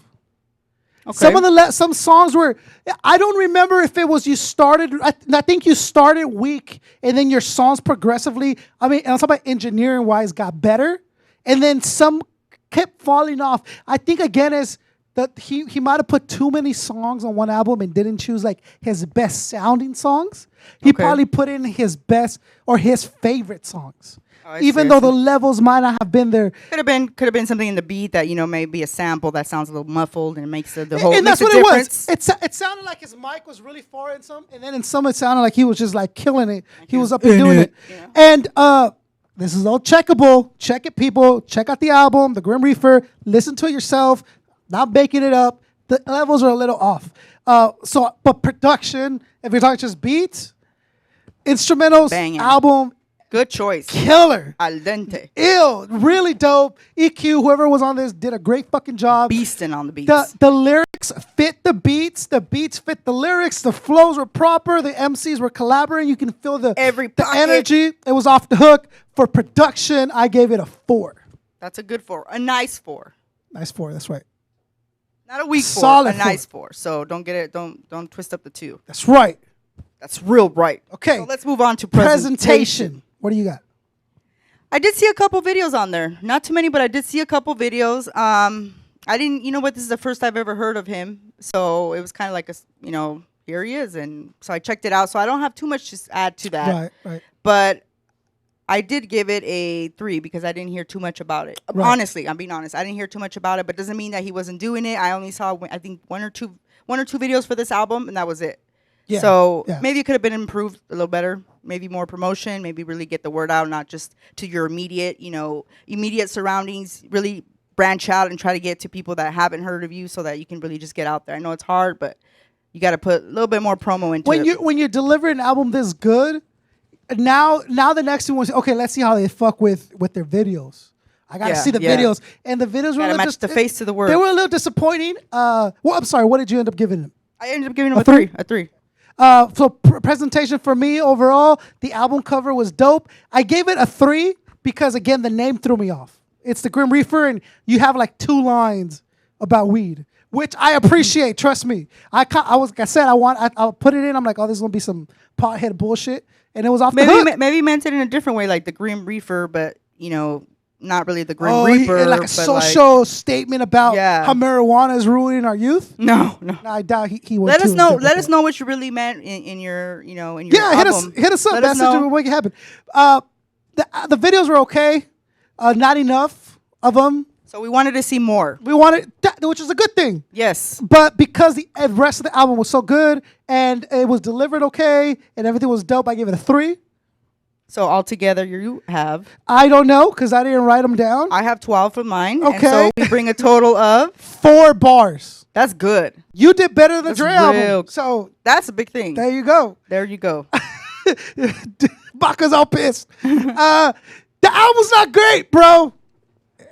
Okay. Some songs were. I don't remember if it was you started. I think you started weak, and then your songs progressively. I mean, and I'm talking about engineering wise, got better, and then some kept falling off. I think again is that he might have put too many songs on one album and didn't choose like his best sounding songs. He probably put in his best or his favorite songs. Even though the levels might not have been there. Could have been something in the beat that, maybe a sample that sounds a little muffled and it makes the whole. And that's what difference. it was. It sounded like his mic was really far in some, and then in some it sounded like he was just like killing it. He was up and doing it. Yeah. And this is all checkable. Check it, people. Check out the album, The Grim Reefer. Listen to it yourself. Not making it up. The levels are a little off. But production, if you're talking just beats, instrumentals, Banging. album. Good choice. Killer. Al dente. Ew. Really dope. EQ, whoever was on this, did a great fucking job. Beasting on the beats. The lyrics fit the beats. The beats fit the lyrics. The flows were proper. The MCs were collaborating. You can feel the energy. It was off the hook. For production, I gave it a 4. That's a good 4. A nice 4. Nice 4. That's right. Not a weak 4. Solid a nice 4. So don't get it. Don't twist up the 2. That's right. That's real right. Okay. So let's move on to presentation. What do you got? I did see a couple videos on there. Not too many, but I did see a couple videos. I didn't, this is the first I've ever heard of him. So it was kind of like here he is. And so I checked it out. So I don't have too much to add to that. Right. But I did give it a 3 because I didn't hear too much about it. Right. Honestly, I'm being honest. I didn't hear too much about it, but doesn't mean that he wasn't doing it. I only saw, I think, one or two videos for this album, and that was it. Yeah, so maybe it could have been improved a little better. Maybe more promotion. Maybe really get the word out, not just to your immediate surroundings. Really branch out and try to get to people that haven't heard of you, so that you can really just get out there. I know it's hard, but you got to put a little bit more promo into it. When you deliver an album this good, now the next one was okay. Let's see how they fuck with their videos. I gotta see the videos, and the videos were match the face to the word. They were a little disappointing. I'm sorry. What did you end up giving them? I ended up giving them a 3. A 3. So presentation for me overall, the album cover was dope. I gave it a 3 because again the name threw me off. It's the Grim Reefer, and you have like 2 lines about weed, which I appreciate. Trust me. I'll put it in. I'm like, oh, this is gonna be some pothead bullshit, and it was off the hook. Maybe he meant it in a different way, like the Grim Reefer, but not really the Grim Reaper. Like a social statement about how marijuana is ruining our youth. No. I doubt he would. Let us know. Let us know what you really meant in your album. Hit us up. That's what make it happen. The videos were okay. Not enough of them. So we wanted to see more. We wanted, which is a good thing. Yes. But because the rest of the album was so good and it was delivered okay and everything was dope, I gave it a 3. So altogether, you have? I don't know because I didn't write them down. I have 12 for mine. Okay. And so we bring a total of 4 bars. That's good. You did better than the Dre album. So that's a big thing. There you go. Baka's all pissed. The album's not great, bro.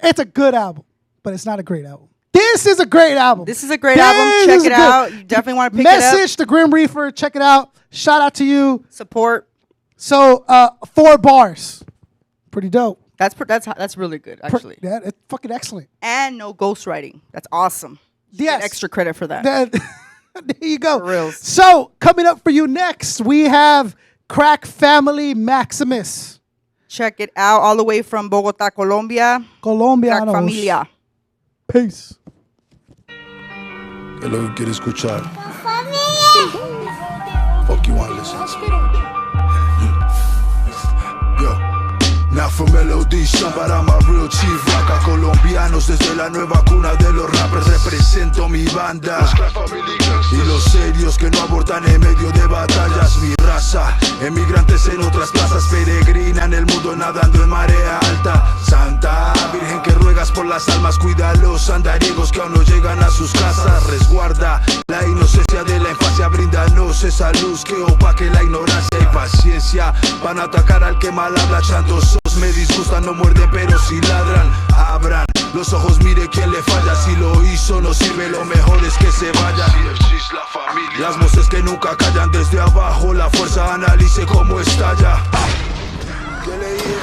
It's a good album, but it's not a great album. This is a great album. Check it out. You definitely want to pick it up. Mesidge, the Grim Reefer. Check it out. Shout out to you. Support. So 4 bars, pretty dope. That's really good, actually. It's fucking excellent. And no ghostwriting. That's awesome. Yes. Get extra credit for that. There you go. For reals. So coming up for you next, we have Crack Family Maximuz. check it out all the way from Bogotá, Colombia. Colombianos. Crack Familia. Peace. ¿Qué es lo que quiere escuchar? Fuck you want to listen. Yo. Now for melodies, para my real chief Raca colombianos desde la nueva cuna de los rappers. Represento mi banda y los serios que no abortan en medio de batallas. Mi raza, emigrantes en otras plazas, peregrinan el mundo nadando en marea alta. Santa Virgen que ruegas por las almas, cuida a los andariegos que aún no llegan a sus casas. Resguarda la inocencia de la infancia, bríndanos esa luz que opaque la ignorancia y paciencia. Van a atacar al que mal habla, chantos me disgustan, no muerden pero si ladran. Abran los ojos, mire quién le falla. Si lo hizo no sirve, lo mejor es que se vaya. Las voces que nunca callan desde abajo, la fuerza analice cómo estalla. ¿Qué leí?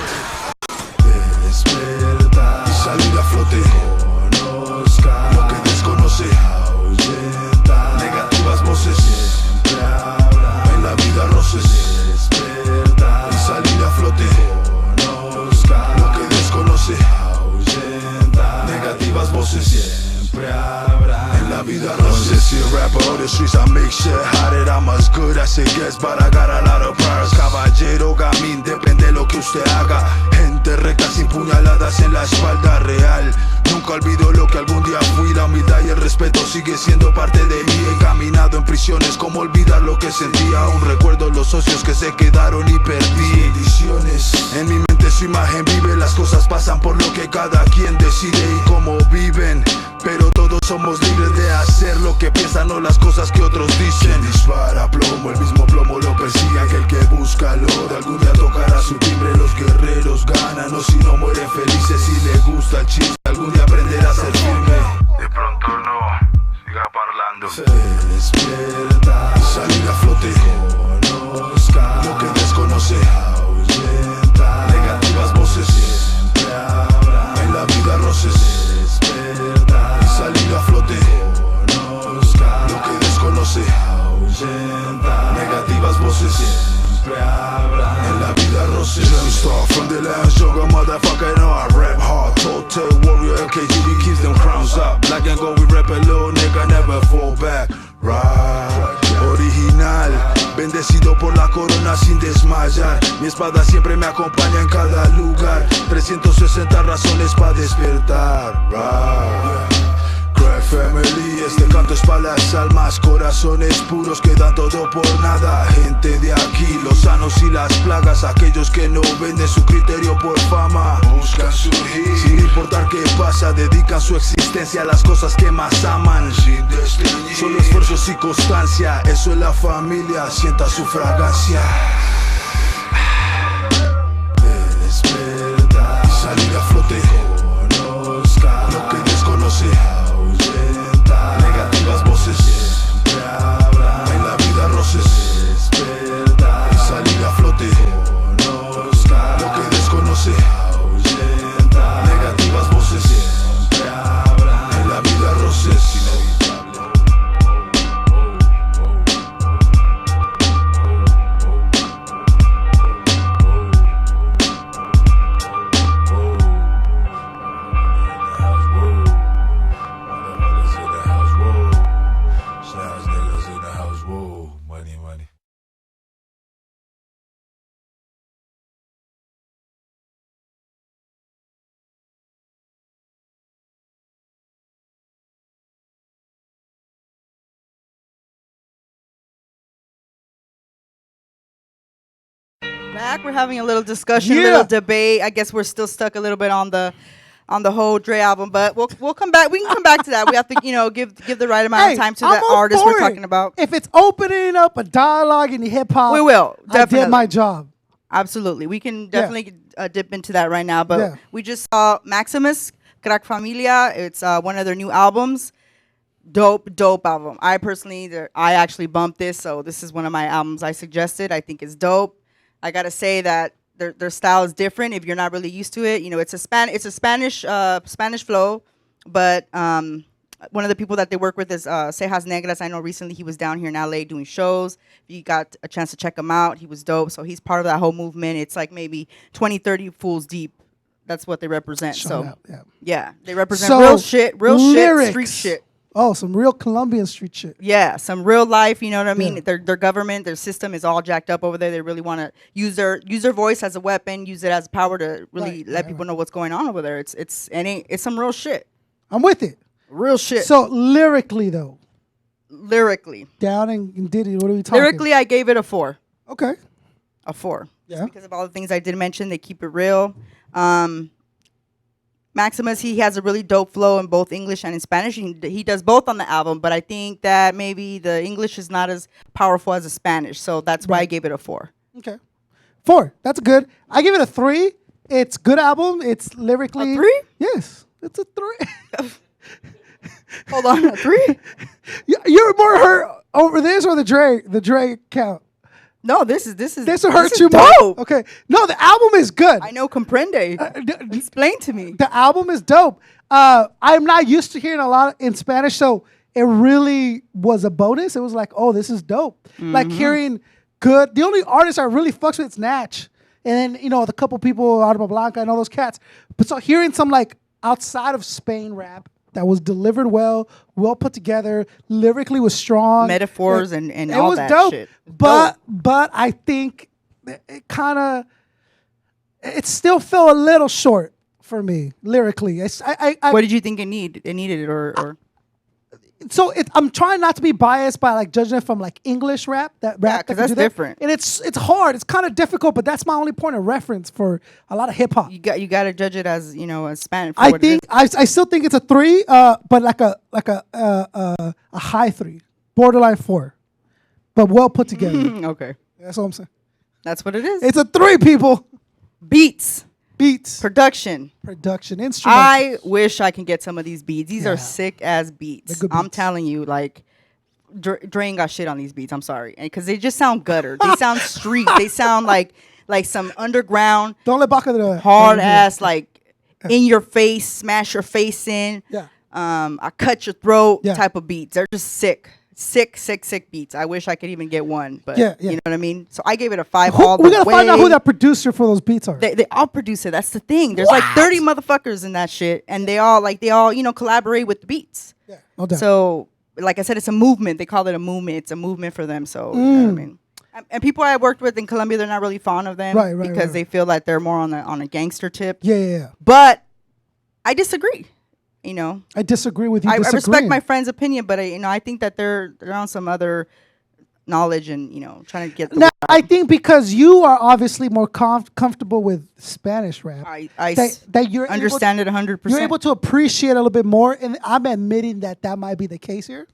Despertar y salir a flote. Conozca lo que desconoce. Ahuyenta negativas voces. Siempre habrá en la vida roces. Despertar y salir a flote. Lo que desconoce, ahuyenta negativas voces. Siempre habrá en la vida roces. See a rapper on the streets, I make shit hotter. I'm as good as it gets, but I got a lot of bars. Caballero, gamín, depende de lo que usted haga. Gente recta sin puñaladas en la espalda real. Nunca olvido lo que algún día fui. La humildad y el respeto sigue siendo parte de mí. He caminado en prisiones, como olvidar lo que sentía. Aún recuerdo los socios que se quedaron y perdí. Ediciones en mi mente, su imagen vive. Las cosas pasan por lo que cada quien decide y cómo viven. Pero todos somos libres de hacer lo que piensan, no las cosas que otros dicen. Quien dispara plomo, el mismo plomo lo persigue. Aquel que busca lo de algún día tocará su timbre. Los guerreros ganan o si no mueren felices. Si le gusta el chiste, algún día aprenderá a ser firme. De pronto no, siga parlando. Se despierta, salir a flote. Conozca lo que desconoce. Ahuyenta negativas voces. Siempre habrá en la vida roces. Desperta y salir a flote. Conozca lo que desconoce. Ahuyenta negativas voces. Siempre habrá en la vida roces. Star from the land, sugar motherfucker, know I rap hard. Total warrior, LKGB keeps them crowns up. Black and gold, we rap a low, nigga, never fall back. Right, original, bendecido por la corona sin desmayar. Mi espada siempre me acompaña en cada lugar. 360 razones para despertar. Right. Crack Family, este canto es para las almas, corazones puros que dan todo por nada. Gente de aquí, los sanos y las plagas, aquellos que no venden su criterio por fama. Buscan surgir, sin importar qué pasa, dedican su existencia a las cosas que más aman. Sin desteñir, solo esfuerzos y constancia, eso es la familia, sienta su fragancia. Despertar, salir a flote. Conozca lo que desconoce. Negativas voces, siempre habrá en la vida roces. Despertar y salir a flote. Conozca lo que desconoce. Ahuyenta negativas voces, siempre habrá en la vida roces. Back, we're having a little discussion, a little debate. I guess we're still stuck a little bit on the whole Dre album, but we'll come back. We can come back to that. We have to, give the right amount of time to the artist we're talking about. If it's opening up a dialogue in the hip hop, we will. Definitely. I did my job. Absolutely, we can definitely dip into that right now. But we just saw Maximuz, Crack Familia. It's one of their new albums. Dope album. I actually bumped this, so this is one of my albums I suggested. I think it's dope. I gotta say that their style is different. If you're not really used to it, it's a Spanish flow, but One of the people that they work with is Cejas Negras. I know recently he was down here in LA doing shows. If you got a chance to check him out, he was dope. So he's part of that whole movement. It's like maybe 20, 30 fools deep. That's what they represent. Shout so out, yeah. Yeah, they represent real shit, street shit. Oh, some real Colombian street shit. Yeah, some real life. You know what I mean? Their government, their system is all jacked up over there. They really want to use their voice as a weapon, use it as power to really let people know what's going on over there. It's some real shit. I'm with it. Real shit. So lyrically though. Down and Diddy, what are we talking? Lyrically, I gave it a 4. Okay. A 4. Yeah. Just because of all the things I did mention, they keep it real. Maximuz, he has a really dope flow in both English and in Spanish. He does both on the album, but I think that maybe the English is not as powerful as the Spanish, so that's why I gave it a 4. Okay. 4. That's good. I give it a 3. It's good album. It's lyrically. A 3? Yes. It's a 3. Hold on, a 3? You're more hurt over this or the Dre count? No, this hurts you dope. more. Okay. No, the album is good. I know comprende. Explain to me. The album is dope. I'm not used to hearing a lot in Spanish, so it really was a bonus. It was like, oh, this is dope. Like hearing good. The only artist I really fucks with is Natch. And then, the couple people, Arma Blanca and all those cats. But so hearing some like outside of Spain rap that was delivered well put together, lyrically was strong. Metaphors and it all was that dope. shit. But I think it still fell a little short for me lyrically. What did you think it needed it or? So I'm trying not to be biased by like judging it from like English rap. Because that's different. And it's hard. It's kind of difficult, but that's my only point of reference for a lot of hip hop. You got to judge it as as Spanish. I still think it's a 3, but like a high 3, borderline 4, but well put together. Okay, that's all I'm saying. That's what it is. It's a 3, people. Beats, production, instruments. I wish I can get some of these beats. These are sick ass beats. I'm telling you, like Dre ain't got shit on these beats. I'm sorry, because they just sound gutter. They sound street. They sound like some underground. Don't let Baca do it. Hard ass, like in your face, smash your face in. Yeah. I cut your throat type of beats. They're just sick beats. I wish I could even get one, but you know what I mean? So I gave it a 5 all the way. We gotta find out who that producer for those beats are. They all produce it. That's the thing. There's like 30 motherfuckers in that shit, and they all collaborate with the beats. Yeah, no doubt. So like I said, it's a movement. They call it a movement. It's a movement for them. So you know what I mean? And people I worked with in Colombia, they're not really fond of them because they feel like they're more on a gangster tip. Yeah. But I disagree. I disagree with you. I respect my friend's opinion, but I think that they're on some other knowledge and trying to get. Now, I think because you are obviously more comfortable with Spanish rap, that you're understand it 100%. You're able to appreciate it a little bit more, and I'm admitting that might be the case here.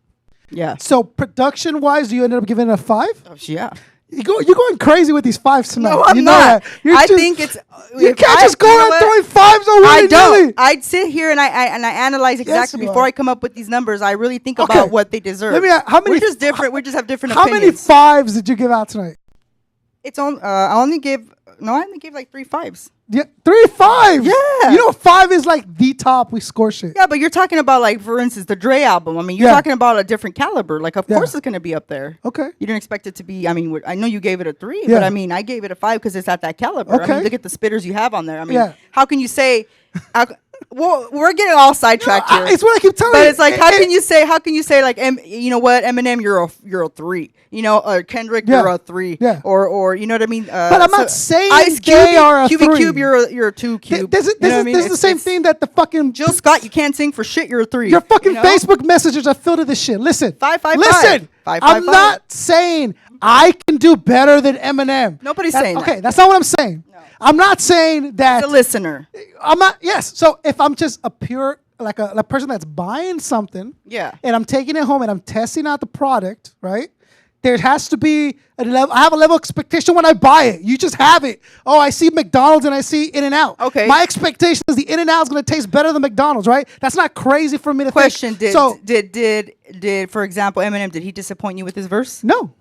Yeah. So production wise, do you end up giving it a 5? Oh, yeah. You're going crazy with these 5s tonight. No, I'm not. I think it's. You can't just go around throwing 5s away. I don't. I'd sit here and I analyze exactly before I come up with these numbers. I really think about what they deserve. Let me ask, how many? We're just different. We just have different how opinions. How many 5s did you give out tonight? It's on. I only gave like 3 5s. Yeah, 3 5s. Yeah. 5 is like the top. We score shit. Yeah, but you're talking about like, for instance, the Dre album. I mean, you're talking about a different caliber. Like, of course, it's gonna be up there. Okay. You didn't expect it to be. I mean, I know you gave it a 3, but I mean, I gave it a 5 because it's at that caliber. Okay. I mean, look at the spitters you have on there. I mean, how can you say? Well, we're getting all sidetracked here. It's what I keep telling you. But it's like, how can you say like, you know what, Eminem, you're a 3. Kendrick, you're a 3. Yeah. Or you know what I mean? But I'm not saying Ice they are a 3. Cube, you're a 2 Cube. This is the same thing that the fucking Jill Scott, you can't sing for shit. You're a 3. Your fucking Facebook messages are filled with this shit. Listen, 5 5 listen. 5 I'm not saying I can do better than Eminem. Nobody's saying that. Okay, that's not what I'm saying. No. I'm not saying that. The listener. I'm not. Yes. So if I'm just a pure like a person that's buying something, and I'm taking it home and I'm testing out the product, right? There has to be a level. I have a level of expectation when I buy it. You just have it. Oh, I see McDonald's and I see In-N-Out. Okay. My expectation is the In-N-Out is going to taste better than McDonald's, right? That's not crazy for me to think. Did for example, Eminem, did he disappoint you with his verse? No.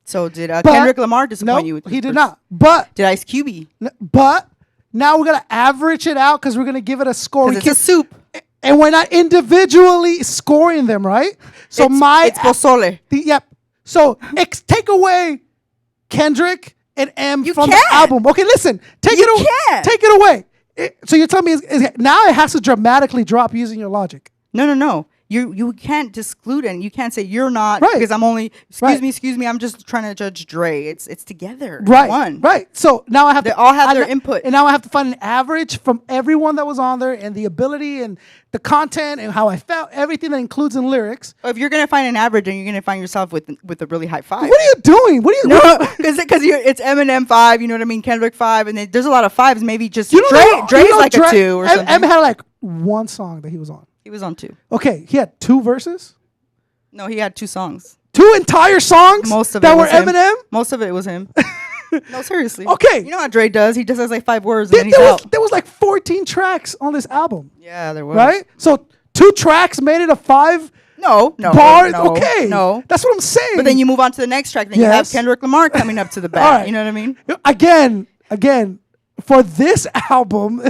So did Kendrick Lamar disappoint you with his verse? He did not. But did Ice Cube? But now we're going to average it out because we're going to give it a score. Because it's a soup. and we're not individually scoring them, right? So it's pozole. Yep. So take away Kendrick and M You from the can't. album. Okay, listen. Take it away. So you're telling me now it has to dramatically drop using your logic. No. You can't exclude it. You can't say you're not Right. because I'm only Right. excuse me. I'm just trying to judge Dre. It's together. Right. One. Right. So now I have They all have their input. And now I have to find an average from everyone that was on there and the ability and the content and how I felt, everything that includes in lyrics. If you're gonna find an average, then you're gonna find yourself with a really high 5. What are you doing? What are you No, because it's Eminem 5. You know what I mean? Kendrick 5, and then there's a lot of 5s. Maybe just Dre's like a 2 or something. M had like one song that he was on. He was on 2. Okay, he had 2 verses. No, he had 2 songs. 2 entire songs. Most of that it were was him. Eminem. Most of it was him. No, seriously. Okay. You know how Dre does? He just has like 5 words and then he's out. There was like 14 tracks on this album. Yeah, there was. Right. So 2 tracks made it a 5. No. Bars. No, okay. No. That's what I'm saying. But then you move on to the next track. Then you have Yes. Kendrick Lamar coming up to the bat. All right. You know what I mean? Again, for this album,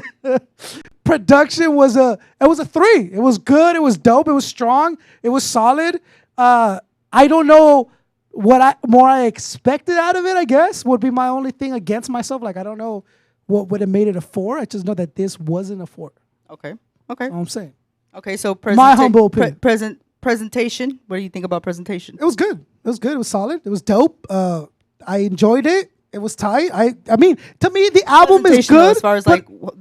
production was a 3. It was good. It was dope. It was strong. It was solid. I don't know what I expected out of it. I guess would be my only thing against myself. Like I don't know what would have made it a 4. I just know that this wasn't a 4. Okay. That's what I'm saying. Okay. So My humble opinion. Presentation. What do you think about presentation? It was good. It was good. It was solid. It was dope. I enjoyed it. It was tight. I mean, to me, the album is Presentation, though, good. as far as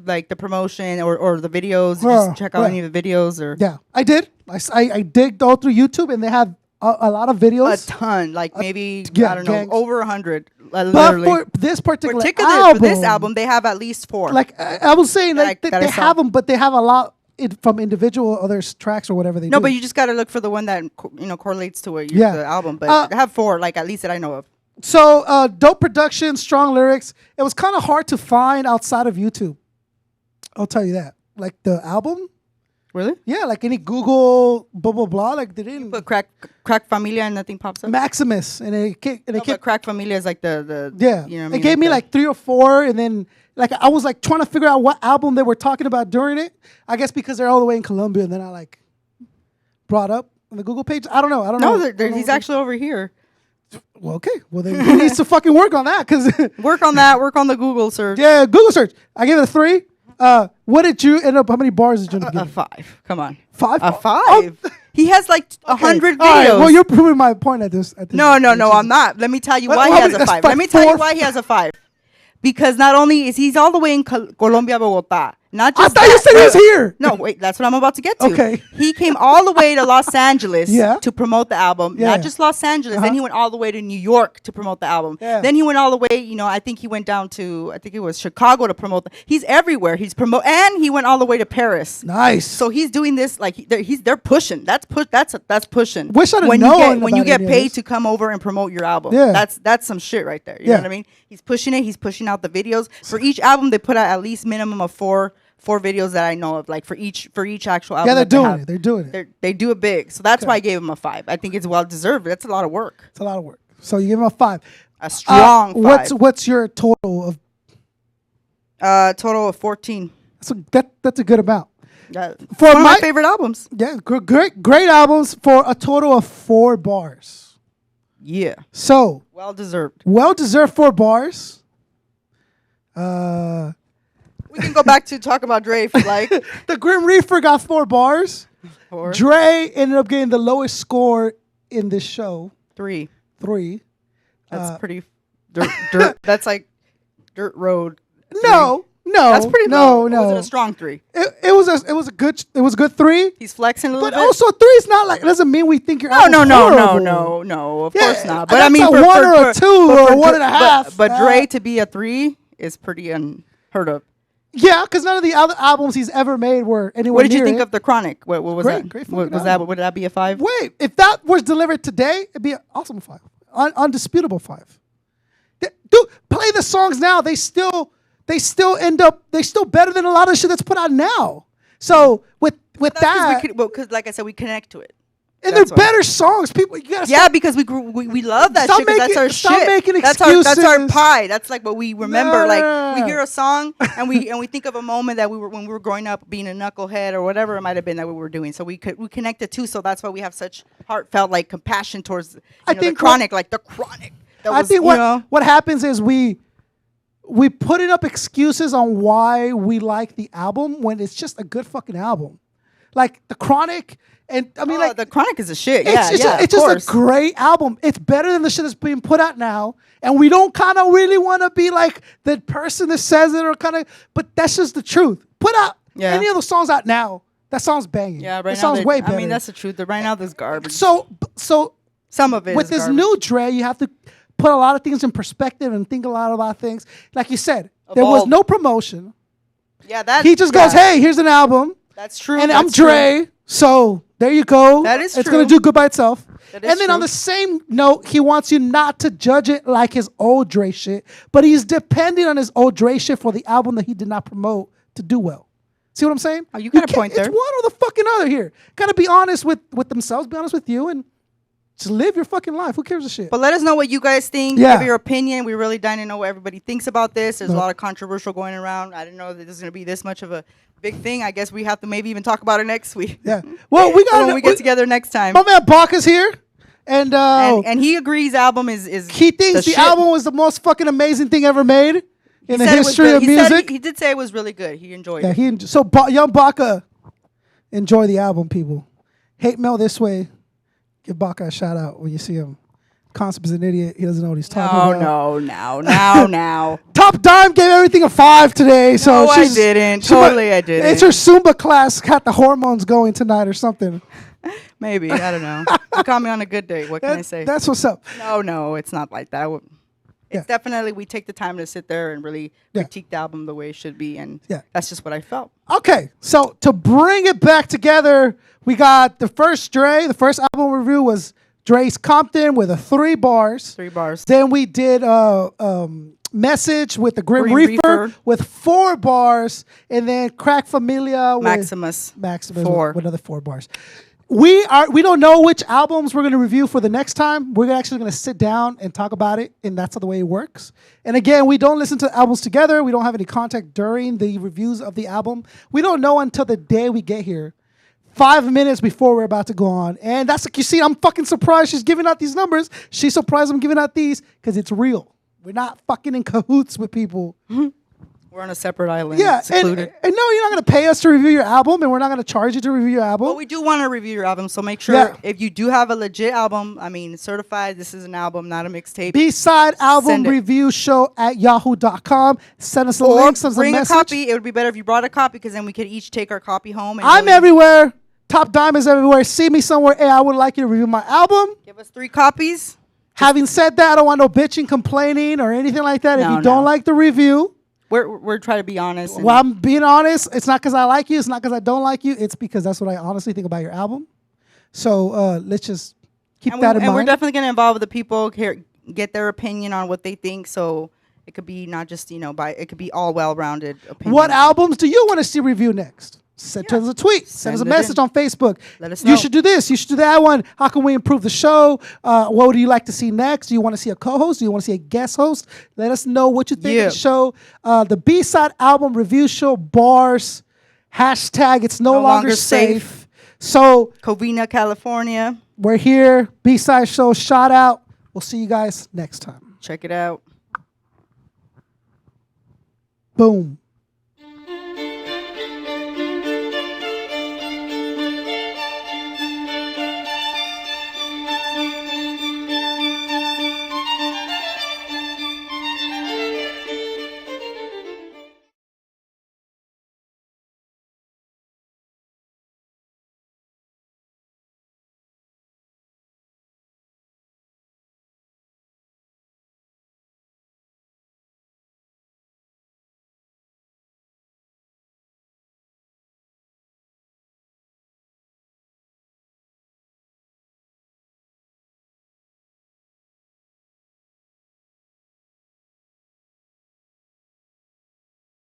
like the promotion or the videos. You just check out any of the videos or Yeah, I did. I did go through YouTube and they have a lot of videos. a ton, like maybe yeah, I don't know, gangs. over 100. But Literally. for this particular For this album, they have at least 4. like I was saying, like that I they saw. have them, but they have a lot from individual other tracks or whatever they do. No, but you just got to look for the one that correlates to it, Yeah. the album. But they have 4, like at least that I know of. So dope production, strong lyrics. It was kind of hard to find outside of YouTube. I'll tell you that. Like the album. Really? Yeah, like any Google blah blah blah. Like they didn't But crack Familia and nothing pops up. Maximus and But crack Familia is like the yeah. You know what I It mean? gave me like 3 or 4, and then like I was like trying to figure out what album they were talking about during it. I guess because they're all the way in Colombia, and then I like brought up on the Google page. I don't know. No, he's actually over here. Well, okay. Well, then he needs to fucking work on that because Work on that. Work on the Google search. yeah, Google search. I gave it a 3. What did you end up? How many bars did you end up A giving? 5. Come on. 5. A 5. Oh. He has like 100 videos. All right, well, you're proving my point at this. No, I'm not. Let me tell you why he has a 5. Let me tell you why he has a 5. Because not only is he's all the way in Colombia, Bogotá. Not just I thought you said he was here. No, wait, that's what I'm about to get to. Okay. He came all the way to Los Angeles Yeah. to promote the album. Yeah. Not just Los Angeles. Then he went all the way to New York to promote the album. Yeah. Then he went all the way, I think he went down to, I think it was Chicago to promote. He's everywhere. And he went all the way to Paris. Nice. So he's doing this like they're pushing. That's pushing. Wish I'd have when known you about get any of paid this. to come over and promote your album. Yeah. That's some shit right there. You Yeah. know what I mean? He's pushing it. He's pushing out the videos. For each album, they put out at least minimum of four videos that I know of, like for each actual album. Yeah, they're that they doing have. it. They're doing it. They do it big. So that's why I gave him a 5. I think it's well deserved. That's a lot of work. It's a lot of work. So you give him a 5. A strong 5. What's your total of? Total of 14. That's a good amount. For one of my favorite albums. Yeah, great albums for a total of 4 bars. Yeah. So well deserved. 4 bars. We can go back to talk about Dre if you like. The Grim Reefer got 4 bars. 4. Dre ended up getting the lowest score in this show. 3. That's pretty dirt. That's like dirt road. 3. No. That's pretty low. No. Was it a strong 3? It was a good 3. He's flexing a little but bit. also 3 is not like, it doesn't mean we think you're No. Of course not. But that's I mean, a 1 or a 2 or 1.5. But Dre to be a 3 is pretty unheard of. Yeah, because none of the other albums he's ever made were anywhere What did you near think it. of The Chronic? What was Great, that? great What, fucking was that? Would that be a 5? Wait, if that was delivered today, it'd be an awesome 5. Undisputable 5. Dude, play the songs now. They still better than a lot of shit that's put out now. So with that, because like I said, we connect to it. And they're better songs. People, you gotta yeah, because we love that shit. That's our stop shit. making That's excuses. our pie. That's like what we remember. No. Like we hear a song and we think of a moment that when we were growing up, being a knucklehead or whatever it might have been that we were doing. So we connect it too. So that's why we have such heartfelt like compassion towards the Chronic, like the Chronic. I think what happens is we putting up excuses on why we like the album when it's just a good fucking album. Like the Chronic. And I mean, like the Chronic is a shit. It's just a great album. It's better than the shit that's being put out now. And we don't kind of really want to be like the person that says it or kind of, but that's just the truth. Put out any of the songs out now. That song's banging. Yeah, right now. Sounds way better. I mean, that's the truth. Right now, there's garbage. So some of it with is this garbage. new Dre, you have to put a lot of things in perspective and think a lot about things. Like you said, there was no promotion. Yeah, he just goes, "Hey, here's an album." That's true. And I'm Dre, so there you go. That is It's true. going to do good by itself. That And is then true. on the same note, he wants you not to judge it like his old Dre shit, but he's depending on his old Dre shit for the album that he did not promote to do well. See what I'm saying? Oh, you got a point there. It's one or the fucking other here. Got to be honest with themselves, be honest with you, and just live your fucking life. Who cares a shit? But let us know what you guys think. Yeah. Give your opinion. We really dying to know what everybody thinks about this. There's a lot of controversial going around. I didn't know that this is going to be this much of a big thing. I guess we have to maybe even talk about it next week. Yeah. Well, we got when we get together next time. My man Bach is here. And he agrees album is he thinks the album was the most fucking amazing thing ever made in the history of he music. He did say it was really good. He enjoyed Yeah, it. Young Baca, enjoy the album, people. Hate mail this way. Give Baca a shout out when you see him. Concept is an idiot. He doesn't know what he's talking about. No. Topdime gave everything a 5 today. So No, I didn't. Totally, I didn't. It's her Zumba class. Got the hormones going tonight or something. Maybe. I don't know. You caught me on a good day. What can I say? That's what's up. No, it's not like that. It's definitely, we take the time to sit there and really critique the album the way it should be. And that's just what I felt. Okay, so to bring it back together, we got the first album review was Dre's Compton with 3 bars. 3 bars. Then we did Mesidge with the Grim Reefer with 4 bars. And then Crack Familia with Maximuz 4 with another 4 bars. We don't know which albums we're going to review for the next time. We're actually going to sit down and talk about it, and that's the way it works. And again, we don't listen to albums together. We don't have any contact during the reviews of the album. We don't know until the day we get here, 5 minutes before we're about to go on. And that's like, you see, I'm fucking surprised she's giving out these numbers. She's surprised I'm giving out these because it's real. We're not fucking in cahoots with people. We're on a separate island. Yeah, secluded. and no, you're not going to pay us to review your album, and we're not going to charge you to review your album. But we do want to review your album, so make sure if you do have a legit album, I mean, certified, this is an album, not a mixtape. B.Side album review show at yahoo.com. Send us a link, send us a bring message. a copy. It would be better if you brought a copy because then we could each take our copy home. And I'm everywhere. Topdime is everywhere. See me somewhere. Hey, I would like you to review my album. Give us 3 copies. Having said that, I don't want no bitching, complaining, or anything like that. If you don't like the review, we're trying to be honest. Well, I'm being honest. It's not because I like you. It's not because I don't like you. It's because that's what I honestly think about your album. So let's just keep that in mind. And we're definitely going to involve the people here, get their opinion on what they think. So it could be not just it could be all well-rounded opinion. What albums do you want to see review next? Send us a tweet. Send us a message on Facebook. Let us know. You should do this. You should do that one. How can we improve the show? What would you like to see next? Do you want to see a co-host? Do you want to see a guest host? Let us know what you think of the show. The B-Side album review show, B.A.R.S. Hashtag it's no longer safe. So Covina, California. We're here. B-Side show. Shout out. We'll see you guys next time. Check it out. Boom.